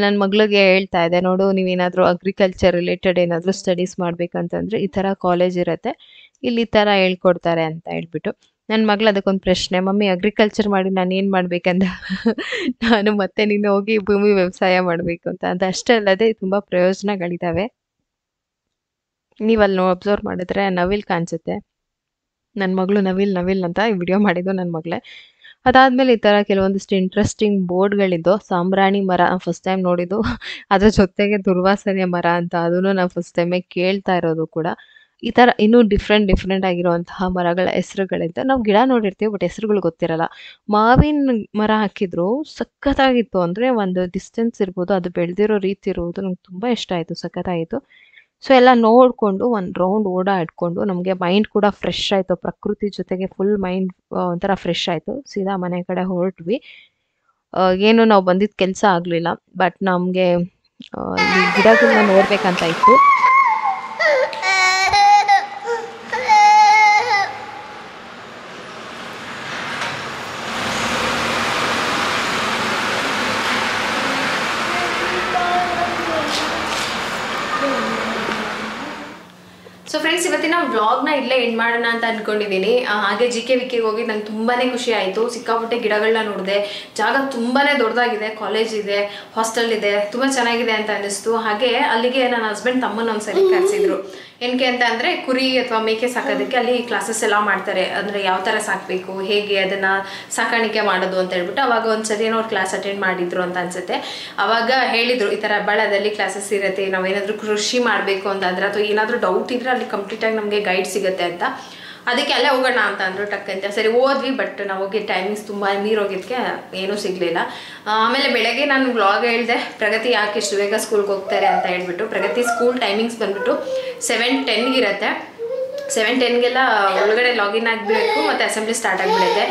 ನನ್ನ ಮಗಳಿಗೆ ಹೇಳ್ತಾ ಇದ್ದೆ, ನೋಡು ನೀವೇನಾದರೂ ಅಗ್ರಿಕಲ್ಚರ್ ರಿಲೇಟೆಡ್ ಏನಾದರೂ ಸ್ಟಡೀಸ್ ಮಾಡಬೇಕಂತಂದರೆ ಈ ಥರ ಕಾಲೇಜ್ ಇರುತ್ತೆ, ಇಲ್ಲಿ ಈ ಥರ ಹೇಳ್ಕೊಡ್ತಾರೆ ಅಂತ ಹೇಳ್ಬಿಟ್ಟು. ನನ್ನ ಮಗಳು ಅದಕ್ಕೊಂದು ಪ್ರಶ್ನೆ, ಮಮ್ಮಿ ಅಗ್ರಿಕಲ್ಚರ್ ಮಾಡಿ ನಾನು ಏನು ಮಾಡಬೇಕಂತ. ನಾನು ಮತ್ತೆ ನೀನು ಹೋಗಿ ಭೂಮಿ ವ್ಯವಸಾಯ ಮಾಡಬೇಕು ಅಂತ. ಅದಷ್ಟೇ ಅಲ್ಲದೆ ತುಂಬ ಪ್ರಯೋಜನಗಳಿದ್ದಾವೆ. ನೀವಲ್ಲಿ ಅಬ್ಸರ್ವ್ ಮಾಡಿದ್ರೆ ನವಿಲ್ ಕಾಣಿಸುತ್ತೆ. ನನ್ನ ಮಗಳು ನವಿಲ್ ಅಂತ ವಿಡಿಯೋ ಮಾಡಿದ್ದು ನನ್ನ ಮಗಳೇ. ಅದಾದಮೇಲೆ ಈ ಥರ ಕೆಲವೊಂದಿಷ್ಟು ಇಂಟ್ರೆಸ್ಟಿಂಗ್ ಬೋರ್ಡ್ಗಳಿದ್ದು. ಸಾಂಬ್ರಾಣಿ ಮರ ಫಸ್ಟ್ ಟೈಮ್ ನೋಡಿದ್ದು, ಅದ್ರ ಜೊತೆಗೆ ದುರ್ವಾಸನೆ ಮರ ಅಂತ, ಅದನ್ನು ನಾವು ಫಸ್ಟ್ ಟೈಮೇ ಕೇಳ್ತಾ ಇರೋದು ಕೂಡ. ಈ ಥರ ಇನ್ನೂ ಡಿಫ್ರೆಂಟ್ ಆಗಿರುವಂತಹ ಮರಗಳ ಹೆಸರುಗಳಿಂದ ನಾವು ಗಿಡ ನೋಡಿರ್ತೀವಿ, ಬಟ್ ಹೆಸರುಗಳು ಗೊತ್ತಿರಲ್ಲ. ಮಾವಿನ ಮರ ಹಾಕಿದ್ರು, ಸಖತ್ತಾಗಿತ್ತು. ಅಂದರೆ ಒಂದು ಡಿಸ್ಟೆನ್ಸ್ ಇರ್ಬೋದು, ಅದು ಬೆಳೆದಿರೋ ರೀತಿ ಇರ್ಬೋದು, ನಂಗೆ ತುಂಬ ಇಷ್ಟ ಆಯಿತು, ಸಖತ್ತಾಯಿತು. ಸೊ ಎಲ್ಲ ನೋಡಿಕೊಂಡು ಒಂದು ರೌಂಡ್ ಓಡಾಡ್ಕೊಂಡು ನಮಗೆ ಮೈಂಡ್ ಕೂಡ ಫ್ರೆಶ್ ಆಯಿತು. ಪ್ರಕೃತಿ ಜೊತೆಗೆ ಫುಲ್ ಮೈಂಡ್ ಒಂಥರ ಫ್ರೆಶ್ ಆಯಿತು. ಸೀದಾ ಮನೆ ಕಡೆ ಹೊರಟ್ವಿ. ಏನು ನಾವು ಬಂದಿದ್ದ ಕೆಲಸ ಆಗಲಿಲ್ಲ, ಬಟ್ ನಮಗೆ ಗಿಡಗಳನ್ನ ನೋಡ್ಬೇಕಂತ ಇತ್ತು. ಸೊ ಫ್ರೆಂಡ್ಸ್, ಇವತ್ತಿನ ವ್ಲಾಗ್ನ ಇಲ್ಲೇ ಎಂಡ್ ಮಾಡೋಣ ಅಂತ ಅನ್ಕೊಂಡಿದ್ದೀನಿ. ಹಾಗೆ JKVK ಹೋಗಿ ನಂಗೆ ತುಂಬಾ ಖುಷಿ ಆಯಿತು. ಸಿಕ್ಕಾಪಟ್ಟೆ ಗಿಡಗಳನ್ನ ನೋಡಿದೆ. ಜಾಗ ತುಂಬಾ ದೊಡ್ಡದಾಗಿದೆ, ಕಾಲೇಜ್ ಇದೆ, ಹಾಸ್ಟೆಲ್ ಇದೆ, ತುಂಬ ಚೆನ್ನಾಗಿದೆ ಅಂತ ಅನ್ನಿಸ್ತು. ಹಾಗೆ ಅಲ್ಲಿಗೆ ನನ್ನ ಹಸ್ಬೆಂಡ್ ತಮ್ಮನ ಒಂದ್ಸಲಿ ಕರೆಸಿದ್ರು. ಏನಕ್ಕೆ ಅಂತ ಅಂದರೆ ಕುರಿ ಅಥವಾ ಮೇಕೆ ಸಾಕೋದಕ್ಕೆ ಅಲ್ಲಿ ಕ್ಲಾಸಸ್ ಎಲ್ಲ ಮಾಡ್ತಾರೆ. ಅಂದರೆ ಯಾವ ಥರ ಸಾಕಬೇಕು, ಹೇಗೆ ಅದನ್ನು ಸಾಕಾಣಿಕೆ ಮಾಡೋದು ಅಂತ ಹೇಳ್ಬಿಟ್ಟು ಅವಾಗ ಒಂದ್ಸರಿ ಏನೋ ಅವ್ರು ಕ್ಲಾಸ್ ಅಟೆಂಡ್ ಮಾಡಿದ್ರು ಅಂತ ಅನ್ಸುತ್ತೆ. ಅವಾಗ ಹೇಳಿದರು, ಈ ಥರ ಹೆಬ್ಬಾಳದಲ್ಲಿ ಕ್ಲಾಸಸ್ ಇರುತ್ತೆ, ನಾವೇನಾದರೂ ಕೃಷಿ ಮಾಡಬೇಕು ಅಂತಂದರೆ ಅಥವಾ ಏನಾದರೂ ಡೌಟ್ ಇದ್ದರೆ ಅಲ್ಲಿ ಕಂಪ್ಲೀಟಾಗಿ ನಮಗೆ ಗೈಡ್ ಸಿಗುತ್ತೆ ಅಂತ. ಅದಕ್ಕೆ ಅಲ್ಲೇ ಹೋಗೋಣ ಅಂತ ಅಂದರು ಟಕ್ಕಂತ. ಸರಿ ಹೋದ್ವಿ, ಬಟ್ ನಾವು ಹೋಗಿ ಟೈಮಿಂಗ್ಸ್ ತುಂಬ ಮೀರೋಗಿದ್ದಕ್ಕೆ ಏನೂ ಸಿಗಲಿಲ್ಲ. ಆಮೇಲೆ ಬೆಳಗ್ಗೆ ನಾನು ವ್ಲಾಗ್ ಹೇಳಿದೆ, ಪ್ರಗತಿ ಯಾಕೆ ಇಷ್ಟು ಬೇಗ ಸ್ಕೂಲ್ಗೆ ಹೋಗ್ತಾರೆ ಅಂತ ಹೇಳ್ಬಿಟ್ಟು. ಪ್ರಗತಿ ಸ್ಕೂಲ್ ಟೈಮಿಂಗ್ಸ್ ಬಂದುಬಿಟ್ಟು 7:10 ಇರುತ್ತೆ. 7:10ಗೆಲ್ಲ ಒಳಗಡೆ ಲಾಗಿನ್ ಆಗಬೇಕು ಮತ್ತು ಅಸೆಂಬ್ಲಿ ಸ್ಟಾರ್ಟ್ ಆಗಿಬಿಡುತ್ತೆ.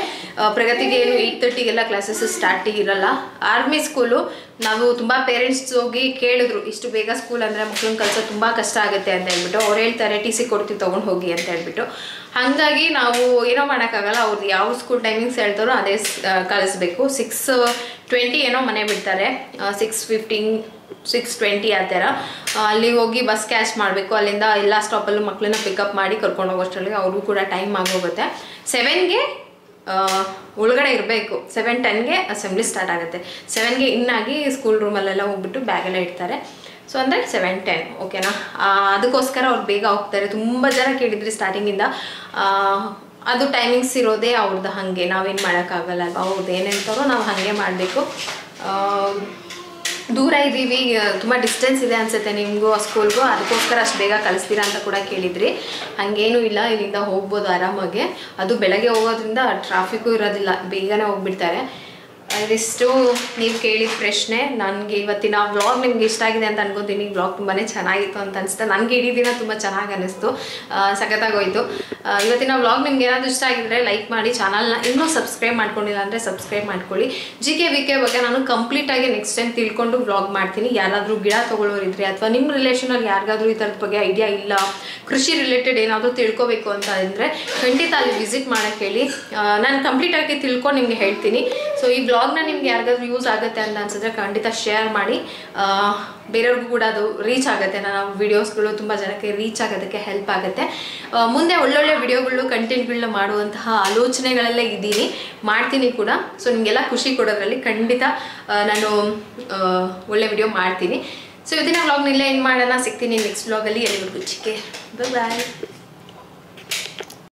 ಪ್ರಗತಿಗೆ ಏನು 8:30ಗೆಲ್ಲ ಕ್ಲಾಸಸ್ ಸ್ಟಾರ್ಟ್ ಇರಲ್ಲ. Army school. ನಾವು ತುಂಬ ಪೇರೆಂಟ್ಸ್ ಹೋಗಿ ಕೇಳಿದ್ರು, ಇಷ್ಟು ಬೇಗ ಸ್ಕೂಲ್ ಅಂದರೆ ಮಕ್ಳನ್ನ ಕಲಿಸೋದು ತುಂಬ ಕಷ್ಟ ಆಗುತ್ತೆ ಅಂತ ಹೇಳ್ಬಿಟ್ಟು. ಅವ್ರು ಹೇಳ್ತಾರೆ TC ಕೊಡ್ತೀವಿ ತೊಗೊಂಡು ಹೋಗಿ ಅಂತ ಹೇಳ್ಬಿಟ್ಟು. ಹಾಗಾಗಿ ನಾವು ಏನೋ ಮಾಡೋಕ್ಕಾಗಲ್ಲ, ಅವ್ರದ್ದು ಯಾವ ಸ್ಕೂಲ್ ಟೈಮಿಂಗ್ಸ್ ಹೇಳ್ತಾರೋ ಅದೇ ಕಳಿಸ್ಬೇಕು. 6:20 ಏನೋ ಮನೆ ಬಿಡ್ತಾರೆ, 6:15 6:20 ಆ ಥರ. ಅಲ್ಲಿಗೆ ಹೋಗಿ ಬಸ್ ಕ್ಯಾಚ್ ಮಾಡಬೇಕು. ಅಲ್ಲಿಂದ ಎಲ್ಲ ಸ್ಟಾಪಲ್ಲೂ ಮಕ್ಕಳನ್ನ ಪಿಕಪ್ ಮಾಡಿ ಕರ್ಕೊಂಡು ಹೋಗೋಷ್ಟರಲ್ಲಿ ಅವ್ರಿಗೂ ಕೂಡ ಟೈಮ್ ಆಗೋಗುತ್ತೆ. 7ಗೆ ಒಳಗಡೆ ಇರಬೇಕು. 7:10ಗೆ ಅಸೆಂಬ್ಲಿ ಸ್ಟಾರ್ಟ್ ಆಗುತ್ತೆ. 7ಗೆ ಇನ್ನಾಗಿ ಸ್ಕೂಲ್ ರೂಮಲ್ಲೆಲ್ಲ ಹೋಗ್ಬಿಟ್ಟು ಬ್ಯಾಗೆಲ್ಲ ಇಡ್ತಾರೆ. ಸೊ ಅಂದರೆ 7:10 ಓಕೆನಾ. ಅದಕ್ಕೋಸ್ಕರ ಅವ್ರು ಬೇಗ ಹೋಗ್ತಾರೆ. ತುಂಬ ಜನ ಕೇಳಿದ್ರಿ ಸ್ಟಾರ್ಟಿಂಗಿಂದ. ಅದು ಟೈಮಿಂಗ್ಸ್ ಇರೋದೇ ಅವ್ರದ್ದು ಹಾಗೆ, ನಾವೇನು ಮಾಡೋಕ್ಕಾಗಲ್ಲ ಅಲ್ವಾ. ಅವ್ರದ್ದು ಏನು ಹೇಳ್ತಾರೋ ನಾವು ಹಾಗೆ ಮಾಡಬೇಕು. ದೂರ ಇದ್ದೀವಿ, ತುಂಬ ಡಿಸ್ಟೆನ್ಸ್ ಇದೆ ಅನಿಸುತ್ತೆ ನಿಮಗೂ ಆ ಸ್ಕೂಲ್ಗೂ, ಅದಕ್ಕೋಸ್ಕರ ಅಷ್ಟು ಬೇಗ ಕಳಿಸ್ತೀರಾ ಅಂತ ಕೂಡ ಕೇಳಿದ್ರಿ. ಹಾಗೇನೂ ಇಲ್ಲ, ಇಲ್ಲಿಂದ ಹೋಗ್ಬೋದು ಆರಾಮಾಗಿ. ಅದು ಬೆಳಗ್ಗೆ ಹೋಗೋದ್ರಿಂದ ಟ್ರಾಫಿಕ್ಕು ಇರೋದಿಲ್ಲ, ಬೇಗನೆ ಹೋಗ್ಬಿಡ್ತಾರೆ. ಇದಿಷ್ಟು ನೀವು ಕೇಳಿದ ಪ್ರಶ್ನೆ. ನನಗೆ ಇವತ್ತಿನ ವ್ಲಾಗ್ ನಿಮ್ಗೆ ಇಷ್ಟ ಆಗಿದೆ ಅಂತ ಅನ್ಕೋತೀನಿ. ವ್ಲಾಗ್ ತುಂಬಾ ಚೆನ್ನಾಗಿತ್ತು ಅಂತ ಅನಿಸುತ್ತೆ. ನನಗೆ ಇಡೀ ದಿನ ತುಂಬ ಚೆನ್ನಾಗಿ ಅನ್ನಿಸ್ತು, ಸಖತ್ತಾಗೋಯ್ತು. ಇವತ್ತಿನ ವ್ಲಾಗ್ ನಿಮ್ಗೆ ಏನಾದರೂ ಇಷ್ಟ ಆಗಿದ್ರೆ ಲೈಕ್ ಮಾಡಿ, ಚಾನಲ್ನ ಇನ್ನೂ ಸಬ್ಸ್ಕ್ರೈಬ್ ಮಾಡ್ಕೊಂಡಿಲ್ಲ ಅಂದರೆ ಸಬ್ಸ್ಕ್ರೈಬ್ ಮಾಡ್ಕೊಳ್ಳಿ. GK ಬಗ್ಗೆ ನಾನು ಕಂಪ್ಲೀಟಾಗಿ ನೆಕ್ಸ್ಟ್ ಟೈಮ್ ತಿಳ್ಕೊಂಡು ವ್ಲಾಗ್ ಮಾಡ್ತೀನಿ. ಯಾರಾದರೂ ಗಿಡ ತೊಗೊಳ್ಳೋರಿದ್ರೆ ಅಥವಾ ನಿಮ್ಮ ರಿಲೇಷನಲ್ಲಿ ಯಾರಿಗಾದ್ರೂ ಈ ಥರದ ಬಗ್ಗೆ ಐಡಿಯಾ ಇಲ್ಲ, ಕೃಷಿ ರಿಲೇಟೆಡ್ ಏನಾದರೂ ತಿಳ್ಕೊಬೇಕು ಅಂತ ಅಂದರೆ ಖಂಡಿತ ಅಲ್ಲಿ ವಿಸಿಟ್ ಮಾಡೋಕ್ಕೆ ಹೇಳಿ. ನಾನು ಕಂಪ್ಲೀಟಾಗಿ ತಿಳ್ಕೊಂಡು ನಿಮಗೆ ಹೇಳ್ತೀನಿ. ಸೊ ಈ ವ್ಲಾಗ್ನ ನಿಮ್ಗೆ ಯಾರಿಗಾದ್ರೂ ಯೂಸ್ ಆಗುತ್ತೆ ಅಂತ ಅನ್ಸಿದ್ರೆ ಖಂಡಿತ ಶೇರ್ ಮಾಡಿ. ಬೇರೆಯವ್ರಿಗೂ ಕೂಡ ಅದು ರೀಚ್ ಆಗುತ್ತೆ. ನನ್ನ ವಿಡಿಯೋಸ್ಗಳು ತುಂಬ ಜನಕ್ಕೆ ರೀಚ್ ಆಗೋದಕ್ಕೆ ಹೆಲ್ಪ್ ಆಗುತ್ತೆ. ಮುಂದೆ ಒಳ್ಳೊಳ್ಳೆ ವಿಡಿಯೋಗಳು ಕಂಟೆಂಟ್ಗಳನ್ನ ಮಾಡುವಂತಹ ಆಲೋಚನೆಗಳಲ್ಲೇ ಇದ್ದೀನಿ, ಮಾಡ್ತೀನಿ ಕೂಡ. ಸೊ ನಿಮಗೆಲ್ಲ ಖುಷಿ ಕೊಡೋದ್ರಲ್ಲಿ ಖಂಡಿತ ನಾನು ಒಳ್ಳೆ ವಿಡಿಯೋ ಮಾಡ್ತೀನಿ. ಸೊ ಇವತ್ತಿನ ವ್ಲಾಗ್ನಲ್ಲೇ ಏನು ಮಾಡೋಣ, ಸಿಗ್ತೀನಿ ನೆಕ್ಸ್ಟ್ ವ್ಲಾಗಲ್ಲಿ. ಎಲ್ಲಿವರೆಗೂ ಚಿಕ್ಕೆ ಬಾಯ್.